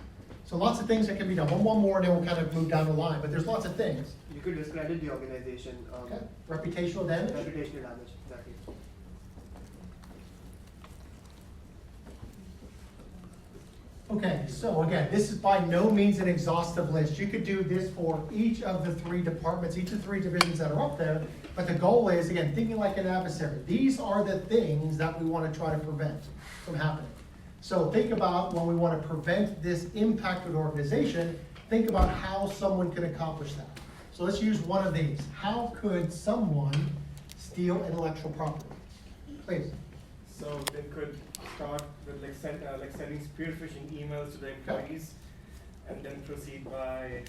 So lots of things that can be done. One more, and then we'll kind of move down the line, but there's lots of things. You could discredit the organization. Okay, reputational damage? Reputational damage, exactly. Okay, so again, this is by no means an exhaustive list. You could do this for each of the three departments, each of the three divisions that are up there, but the goal is, again, thinking like an adversary. These are the things that we want to try to prevent from happening. So think about when we want to prevent this impacted organization, think about how someone could accomplish that. So let's use one of these. How could someone steal intellectual property? Please. So they could start with sending spear phishing emails to the employees, and then proceed by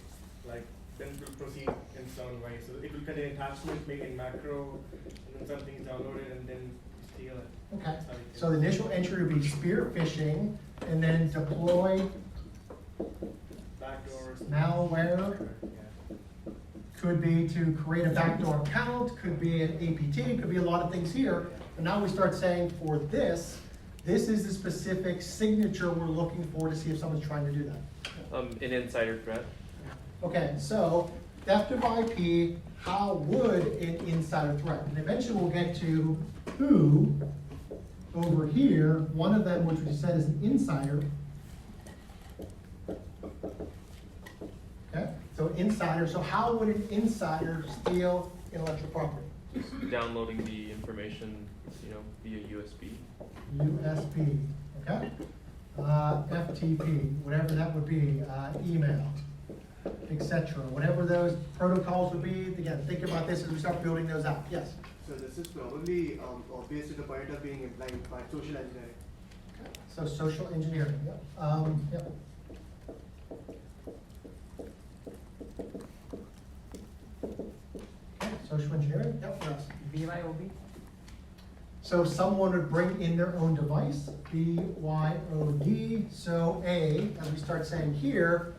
then will proceed in some way. So it will contain attachment, make it macro, and then something is downloaded, and then steal it. Okay. So the initial entry would be spear phishing, and then deploy Backdoors. malware. Yeah. Could be to create a backdoor account, could be an APT, could be a lot of things here. And now we start saying for this is the specific signature we're looking for to see if someone's trying to do that. An insider threat. Okay, so theft of IP, how would an insider threat? And eventually we'll get to who over here, one of them, which we said is an insider. Okay, so insider, so how would an insider steal intellectual property? Downloading the information, via USB. USB, okay? FTP, whatever that would be, email, etc. Whatever those protocols would be, again, think about this as we start building those out. Yes? So this is probably obvious to the point of being implied by social engineering. So social engineering, yep. Yep. Okay, social engineering, yep, what else? BYOB. So someone would bring in their own device, BYOD. So A, as we start saying here,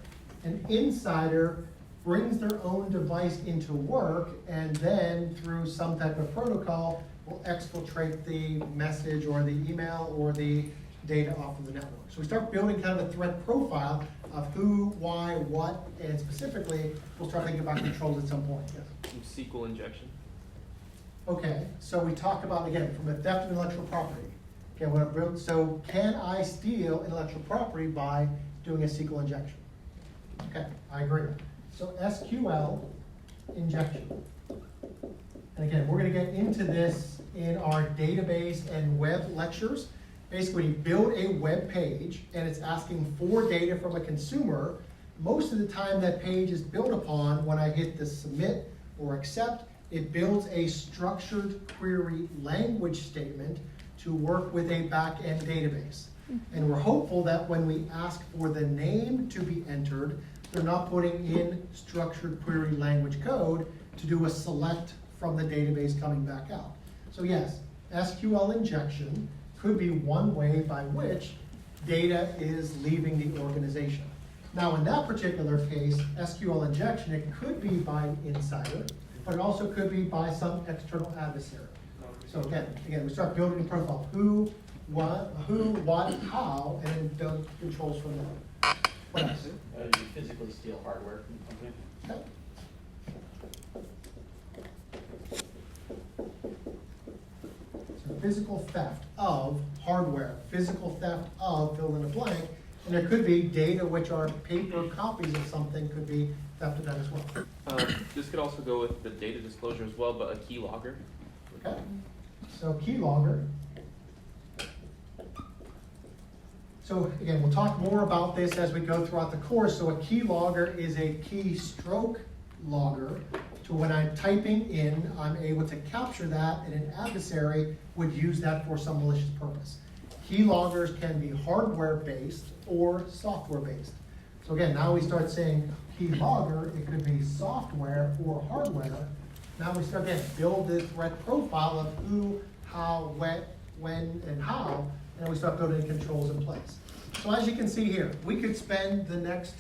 an insider brings their own device into work and then through some type of protocol will exfiltrate the message or the email or the data off of the network. So we start building kind of a threat profile of who, why, what, and specifically, we'll start thinking about controls at some point. Yes. SQL injection. Okay, so we talk about, again, from a theft of intellectual property. Okay, so can I steal intellectual property by doing a SQL injection? Okay, I agree. So SQL injection. And again, we're going to get into this in our database and web lectures. Basically, you build a web page and it's asking for data from a consumer. Most of the time that page is built upon when I hit the submit or accept, it builds a structured query language statement to work with a back-end database. And we're hopeful that when we ask for the name to be entered, they're not putting in structured query language code to do a select from the database coming back out. So yes, SQL injection could be one way by which data is leaving the organization. Now in that particular case, SQL injection, it could be by an insider, but it also could be by some external adversary. So again, we start building a profile. Who, what, how, and then build controls from there. What else? You physically steal hardware from the company. Okay. So physical theft of hardware, physical theft of fill in the blank, and there could be data which are paper copies of something could be theft of that as well. This could also go with the data disclosure as well, but a keylogger. Okay. So keylogger. So again, we'll talk more about this as we go throughout the course. So a keylogger is a keystroke logger. To when I'm typing in, I'm able to capture that, and an adversary would use that for some malicious purpose. Keyloggers can be hardware-based or software-based. So again, now we start saying keylogger, it could be software or hardware. Now we start again, build this threat profile of who, how, when, and how, and we start building controls in place. So as you can see here, we could spend the next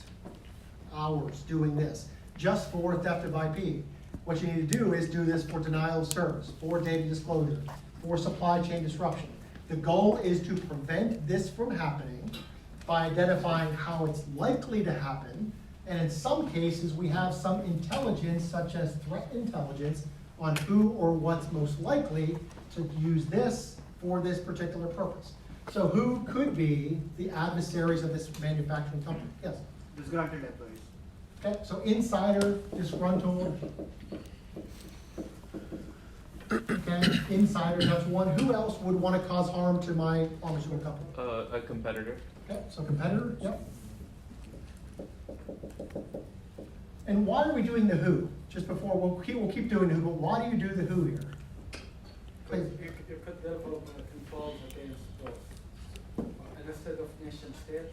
hours doing this just for theft of IP. What you need to do is do this for denial of service, for data disclosure, for supply chain disruption. The goal is to prevent this from happening by identifying how it's likely to happen. And in some cases, we have some intelligence, such as threat intelligence, on who or what's most likely to use this for this particular purpose. So who could be the adversaries of this manufacturing company? Yes? Disgruntled employees. Okay, so insider, disgruntled. Okay, insider, that's one. Who else would want to cause harm to my pharmaceutical company? A competitor. Okay, so competitor, yep. And why are we doing the who? Just before, we'll keep doing the who, but why do you do the who here? Please. You could develop controls against those. Instead of nation state,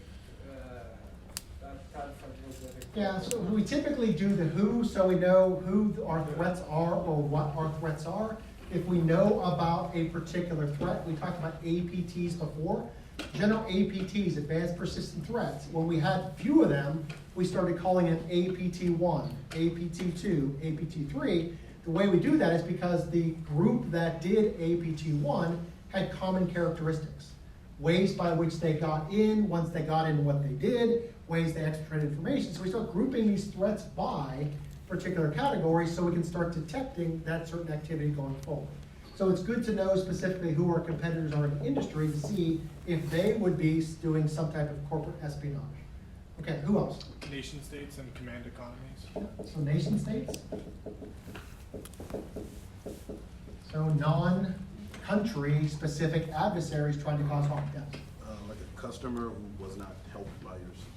Yeah, so we typically do the who, so we know who our threats are or what our threats are. If we know about a particular threat, we talked about APTs before. General APTs, Advanced Persistent Threats, when we had few of them, we started calling it APT1, APT2, APT3. The way we do that is because the group that did APT1 had common characteristics. Ways by which they got in, once they got in, what they did, ways they exfiltrated information. So we start grouping these threats by particular categories so we can start detecting that certain activity going forward. So it's good to know specifically who our competitors are in the industry to see if they would be doing some type of corporate espionage. Okay, who else? Nation states and command economies. So nation states. So non-country specific adversaries trying to cause harm. Yes. Like a customer who was not helped by your services.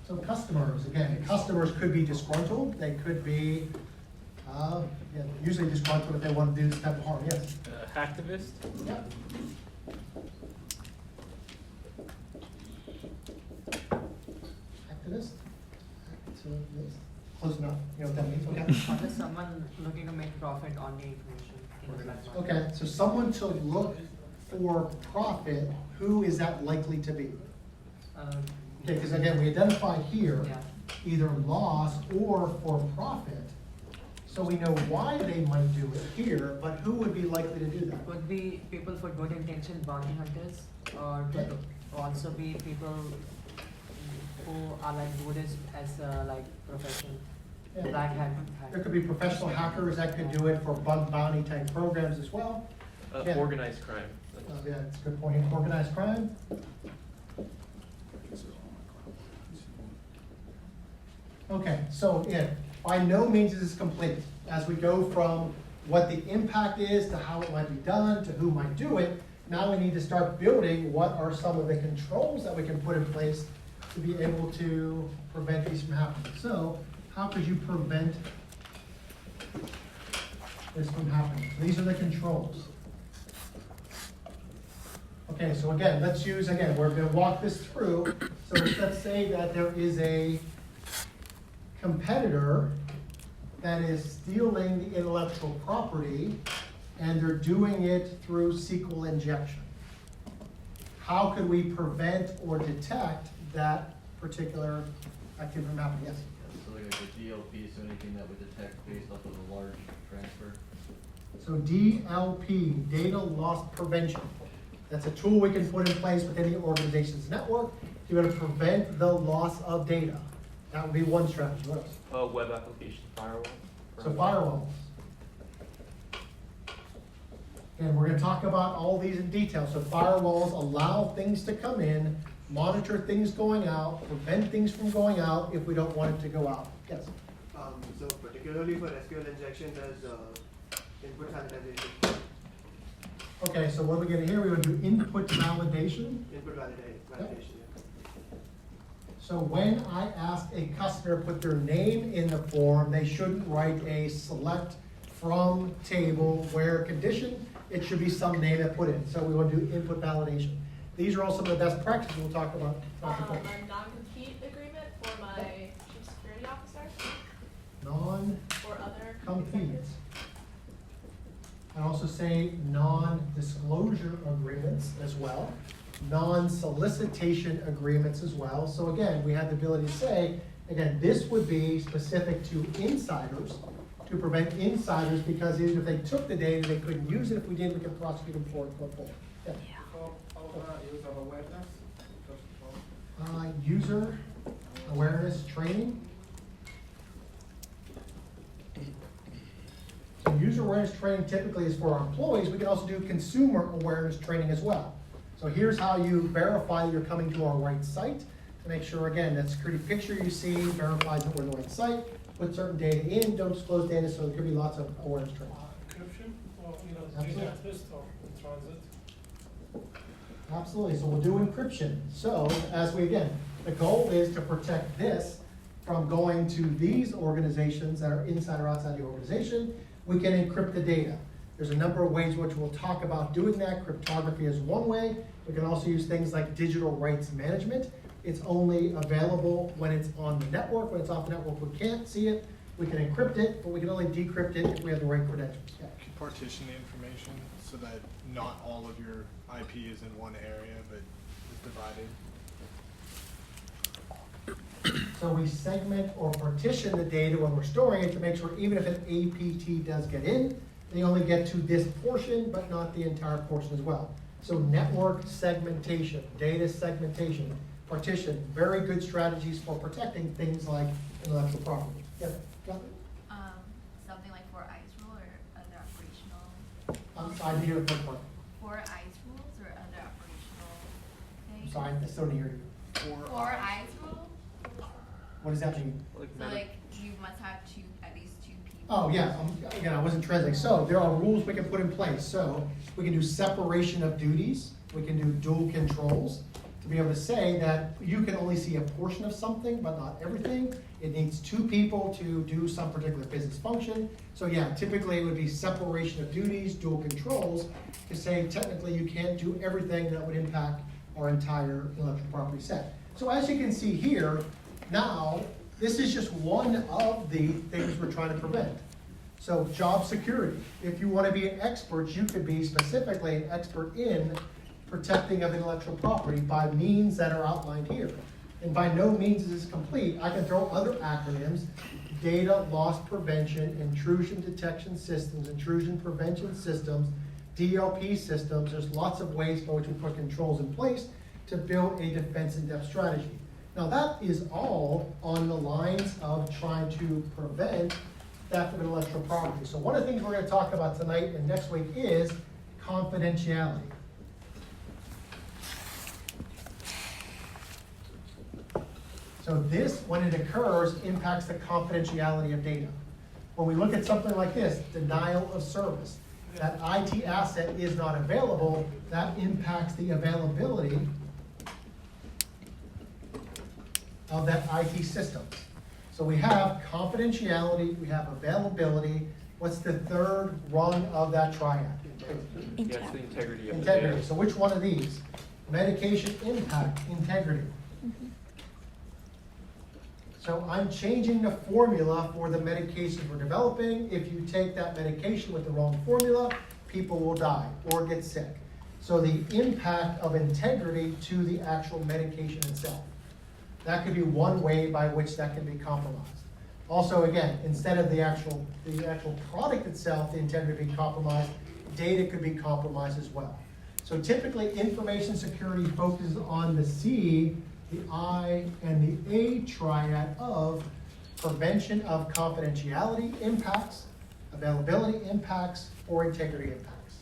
So customers, again, customers could be disgruntled. They could be Yeah, usually disgruntled if they want to do this type of harm, yes. Hacktivist? Yep. Activist? Activist. Close enough, you know what that means, okay? Or just someone looking to make profit on the information. things like that. Okay, so someone to look for profit, who is that likely to be? Okay, because again, we identify here, Yeah. either loss or for profit. So we know why they might do it here, but who would be likely to do that? Could be people for good intention, bounty hunters, or could also be people who are like Buddhist as a like profession. Yeah. Black hat. There could be professional hackers that could do it for bug bounty type programs as well. Yeah. Organized crime. Yeah, that's a good point. Organized crime. Okay, so yeah, by no means is this complete. As we go from what the impact is to how it might be done to who might do it, now we need to start building what are some of the controls that we can put in place to be able to prevent these from happening. So how could you prevent this from happening? These are the controls. Okay, so again, let's use, again, we're going to walk this through. So let's say that there is a competitor that is stealing the intellectual property and they're doing it through SQL injection. How could we prevent or detect that particular activity from happening? Yes? So like a DLP, so anything that would detect based off of a large transfer. So DLP, data loss prevention. That's a tool we can put in place within the organization's network to be able to prevent the loss of data. That would be one strategy. What else? Web application firewall. So firewalls. And we're going to talk about all these in detail. So firewalls allow things to come in, monitor things going out, prevent things from going out if we don't want it to go out. Yes? So particularly for SQL injection, there's input validation. Okay, so what are we getting here? We would do input validation. Input validation, yeah. So when I ask a customer to put their name in the form, they shouldn't write a select from table where condition. It should be some name that put in. So we want to do input validation. These are all some of the best practices we'll talk about. A non-compete agreement for my chief security officer or other Non-compete. executives. I also say non-disclosure agreements as well, non-solicitation agreements as well. So again, we have the ability to say, again, this would be specific to insiders, to prevent insiders, because even if they took the data, they couldn't use it. If we did, we could prosecute them for it. Yeah. User awareness. User awareness training. So user awareness training typically is for our employees. We can also do consumer awareness training as well. So here's how you verify that you're coming to our right site to make sure, again, that security picture you see verifies that we're in the right site. Put certain data in, don't disclose data, so there could be lots of awareness training. Encryption, or, Absolutely. data twist or in transit. Absolutely, so we'll do encryption. So as we, again, the goal is to protect this from going to these organizations that are inside or outside the organization. We can encrypt the data. There's a number of ways which we'll talk about doing that. Cryptography is one way. We can also use things like digital rights management. It's only available when it's on the network. When it's off the network, we can't see it. We can encrypt it, but we can only decrypt it if we have the right credentials. Yeah. Partition the information so that not all of your IP is in one area, but is divided. So we segment or partition the data when we're storing it to make sure even if an APT does get in, they only get to this portion, but not the entire portion as well. So network segmentation, data segmentation, partition, very good strategies for protecting things like intellectual property. Yeah, got it? Something like 4 ICE rule or other operational. I didn't hear the first part. 4 ICE rules or other operational I'm things. sorry, I still didn't hear you. 4 ICE rule. What does that mean? So like you must have at least two people. Oh, yeah, again, I wasn't translating. So there are rules we can put in place. So we can do separation of duties. We can do dual controls. to be able to say that you can only see a portion of something, but not everything. It needs two people to do some particular business function. So yeah, typically it would be separation of duties, dual controls, to say technically you can't do everything that would impact our entire intellectual property set. So as you can see here, now, this is just one of the things we're trying to prevent. So job security. If you want to be an expert, you could be specifically an expert in protecting of intellectual property by means that are outlined here. And by no means is this complete. I can throw other acronyms: data loss prevention, intrusion detection systems, intrusion prevention systems, DLP systems. There's lots of ways by which we put controls in place to build a defense in-depth strategy. Now that is all on the lines of trying to prevent theft of intellectual property. So one of the things we're going to talk about tonight and next week is confidentiality. So this, when it occurs, impacts the confidentiality of data. When we look at something like this, denial of service, that IT asset is not available, that impacts the availability of that IT system. So we have confidentiality, we have availability. What's the third rung of that triad? Yes, the integrity of the Integrity. data. So which one of these? Medication impact, integrity. So I'm changing the formula for the medications we're developing. If you take that medication with the wrong formula, people will die or get sick. So the impact of integrity to the actual medication itself. That could be one way by which that can be compromised. Also, again, instead of the actual product itself, the integrity being compromised, data could be compromised as well. So typically, information security focuses on the C, the I, and the A triad of prevention of confidentiality impacts, availability impacts, or integrity impacts.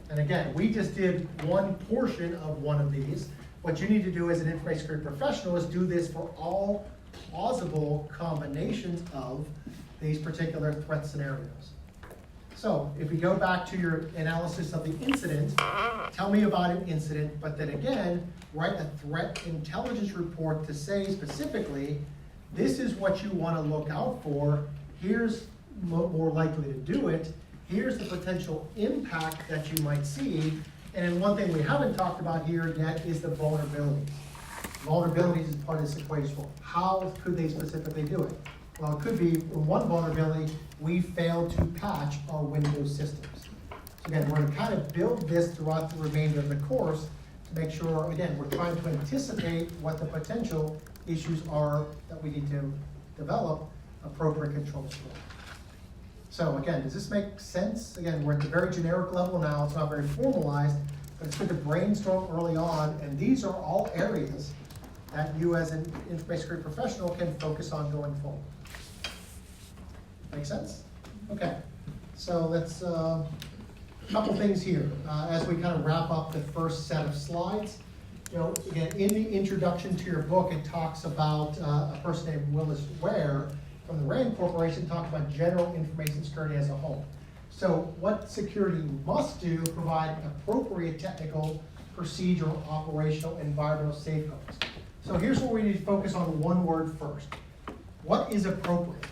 And again, we just did one portion of one of these. What you need to do as an information security professional is do this for all plausible combinations of these particular threat scenarios. So if we go back to your analysis of the incident, tell me about an incident, but then again, write a threat intelligence report to say specifically, this is what you want to look out for, here's more likely to do it, here's the potential impact that you might see, and then one thing we haven't talked about here yet is the vulnerabilities. Vulnerabilities is part of this equation. How could they specifically do it? Well, it could be, one vulnerability, we failed to patch our Windows systems. So again, we're going to kind of build this throughout the remainder of the course to make sure, again, we're trying to anticipate what the potential issues are that we need to develop appropriate controls for. So again, does this make sense? Again, we're at the very generic level now. It's not very formalized, but it's good to brainstorm early on. And these are all areas that you as an information security professional can focus on going forward. Make sense? Okay. So let's, couple things here as we kind of wrap up the first set of slides. You know, again, in the introduction to your book, it talks about a person named Willis Ware from the RAND Corporation, talking about general information security as a whole. So what security must do, provide appropriate technical, procedural, operational, environmental safeguards. So here's where we need to focus on one word first. What is appropriate?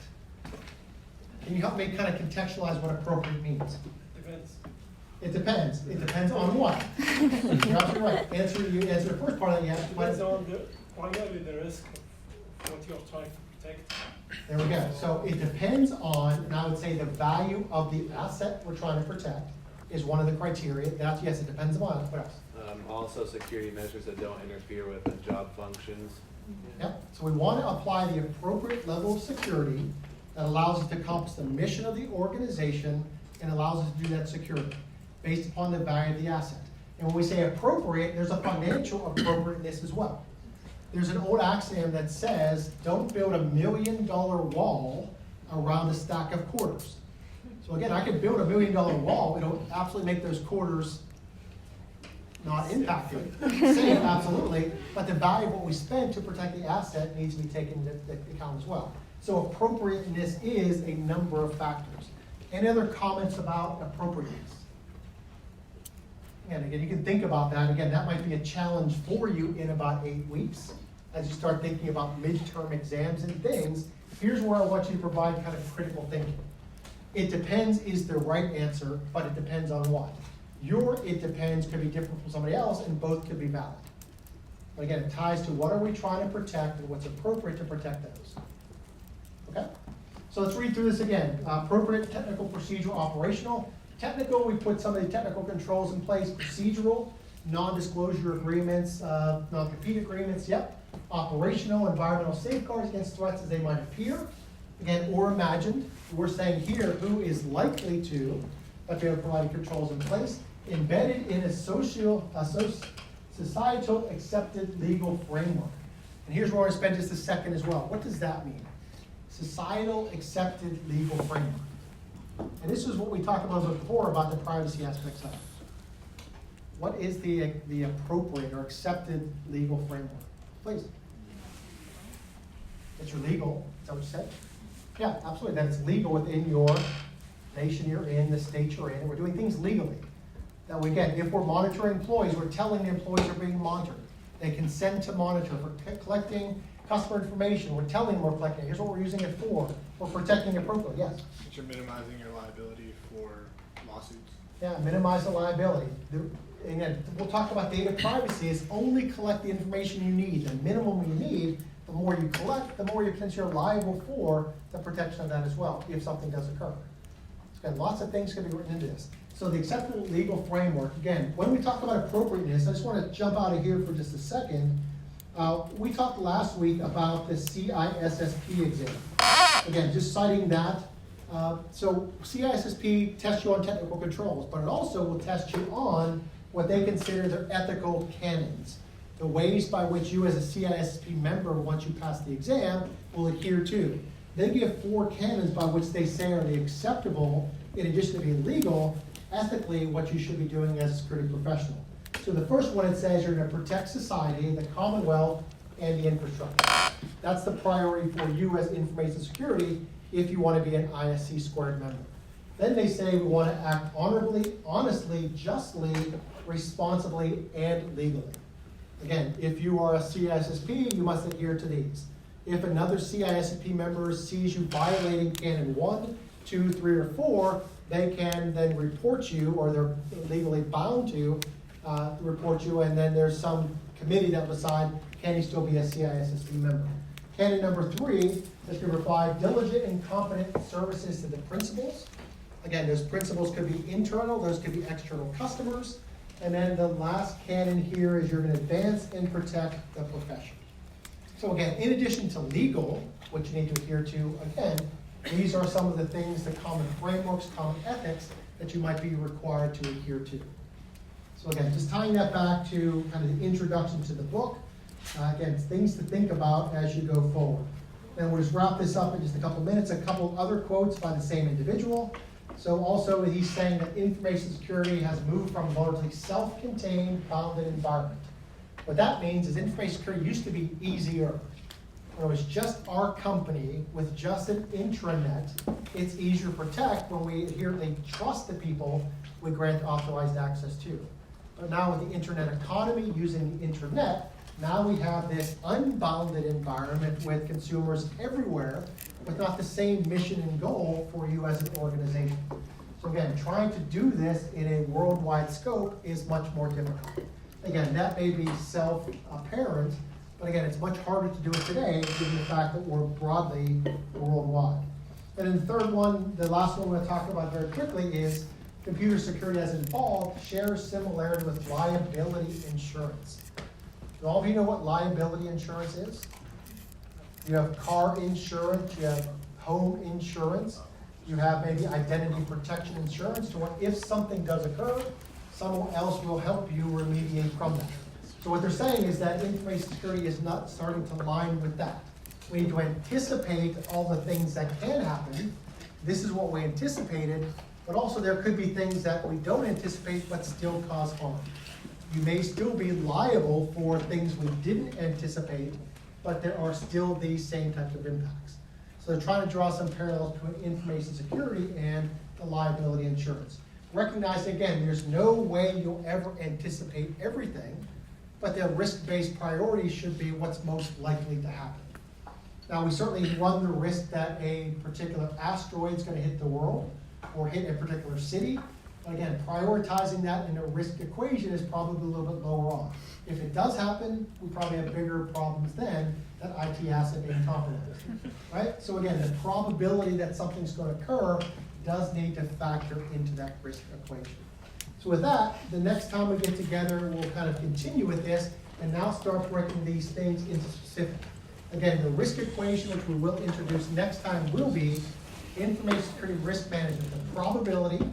Can you help me kind of contextualize what appropriate means? Depends. It depends. It depends on what? You're absolutely right. You answer the first part of that, yes. Depends on primarily the risk of what you're trying to protect. There we go. So it depends on, and I would say the value of the asset we're trying to protect is one of the criteria. That's, yes, it depends on. What else? Also security measures that don't interfere with the job functions. Yep. So we want to apply the appropriate level of security that allows us to accomplish the mission of the organization and allows us to do that security based upon the value of the asset. And when we say appropriate, there's a financial appropriateness as well. There's an old axiom that says, don't build $1 million wall around a stack of quarters. So again, I could build $1 million wall, it'll absolutely make those quarters not impacted. Safe, absolutely, but the value of what we spend to protect the asset needs to be taken into account as well. So appropriateness is a number of factors. Any other comments about appropriateness? And again, you can think about that. Again, that might be a challenge for you in about 8 weeks. As you start thinking about midterm exams and things, here's where I want you to provide kind of critical thinking. It depends is the right answer, but it depends on what. Your it depends could be different from somebody else, and both could be valid. But again, it ties to what are we trying to protect and what's appropriate to protect those. Okay? So let's read through this again. Appropriate, technical, procedural, operational. Technical, we put some of the technical controls in place. Procedural, non-disclosure agreements, non-compete agreements, yep. Operational, environmental safeguards against threats as they might appear. Again, or imagined. We're saying here who is likely to, but they are providing controls in place. Embedded in a societal accepted legal framework. And here's where I want to spend just a second as well. What does that mean? Societal accepted legal framework. And this is what we talked about before about the privacy aspects of it. What is the appropriate or accepted legal framework? Please. That you're legal, is that what you said? Yeah, absolutely, that it's legal within your nation you're in, the state you're in, and we're doing things legally. That we get, if we're monitoring employees, we're telling the employees are being monitored. They consent to monitor. If we're collecting customer information, we're telling them we're collecting. Here's what we're using it for. We're protecting appropriately, yes? But you're minimizing your liability for lawsuits. Yeah, minimize the liability. Again, we'll talk about data privacy is only collect the information you need. The minimum you need, the more you collect, the more you potentially are liable for the protection of that as well, if something does occur. So again, lots of things can be written into this. So the acceptable legal framework, again, when we talk about appropriateness, I just want to jump out of here for just a second. We talked last week about the CISSP exam. Again, just citing that. So CISSP tests you on technical controls, but it also will test you on what they consider their ethical canons. The ways by which you as a CISSP member, once you pass the exam, will adhere to. They give 4 canons by which they say are the acceptable, in addition to being legal, ethically what you should be doing as a security professional. So the first one, it says you're going to protect society, the Commonwealth, and the infrastructure. That's the priority for you as information security if you want to be an ISC squared member. Then they say we want to act honorably, honestly, justly, responsibly, and legally. Again, if you are a CISSP, you must adhere to these. If another CISSP member sees you violating Canon 1, 2, 3, or 4, they can then report you, or they're legally bound to report you, and then there's some committee that will decide, can you still be a CISSP member? Canon number 3 is to provide diligent and competent services to the principals. Again, those principals could be internal, those could be external customers. And then the last canon here is you're going to advance and protect the profession. So again, in addition to legal, which you need to adhere to, again, these are some of the things, the common frameworks, common ethics that you might be required to adhere to. So again, just tying that back to kind of the introduction to the book. Again, things to think about as you go forward. And we'll just wrap this up in just a couple minutes. A couple other quotes by the same individual. So also he's saying that information security has moved from a largely self-contained, bounded environment. What that means is information security used to be easier. When it was just our company with just an intranet, it's easier to protect when we adherently trust the people we grant authorized access to. But now with the internet economy using the intranet, now we have this unbounded environment with consumers everywhere with not the same mission and goal for you as an organization. So again, trying to do this in a worldwide scope is much more difficult. Again, that may be self-apparent, but again, it's much harder to do it today given the fact that we're broadly worldwide. And then the third one, the last one we're going to talk about very quickly is computer security as involved shares similarity with liability insurance. Do all of you know what liability insurance is? You have car insurance, you have home insurance, you have maybe identity protection insurance to where if something does occur, someone else will help you remediate from that. So what they're saying is that information security is not starting to line with that. We need to anticipate all the things that can happen. This is what we anticipated, but also there could be things that we don't anticipate but still cause harm. You may still be liable for things we didn't anticipate, but there are still these same types of impacts. So they're trying to draw some parallels between information security and the liability insurance. recognizing, again, there's no way you'll ever anticipate everything, but the risk-based priorities should be what's most likely to happen. Now, we certainly run the risk that a particular asteroid is going to hit the world or hit a particular city. Again, prioritizing that in a risk equation is probably a little bit lower on. If it does happen, we probably have bigger problems then, that IT asset being compromised, right? So again, the probability that something's going to occur does need to factor into that risk equation. So with that, the next time we get together, we'll kind of continue with this and now start breaking these things into specific. Again, the risk equation, which we will introduce next time, will be information security risk management, the probability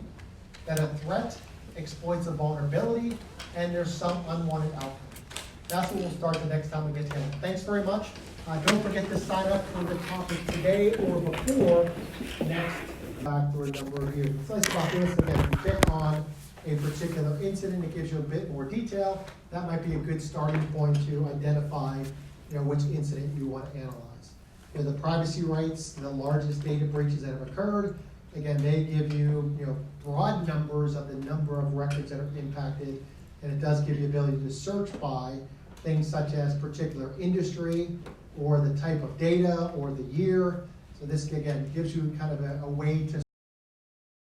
that a threat exploits a vulnerability and there's some unwanted outcome. That's what we'll start the next time we get together. Thanks very much. Don't forget to sign up for the topic today or before next. Back through a number of years. What's nice about this, again, if you pick on a particular incident, it gives you a bit more detail. That might be a good starting point to identify, which incident you want to analyze. The privacy rights, the largest data breaches that have occurred. Again, they give you, broad numbers of the number of records that are impacted, and it does give you the ability to search by things such as particular industry or the type of data or the year. So this, again, gives you kind of a way to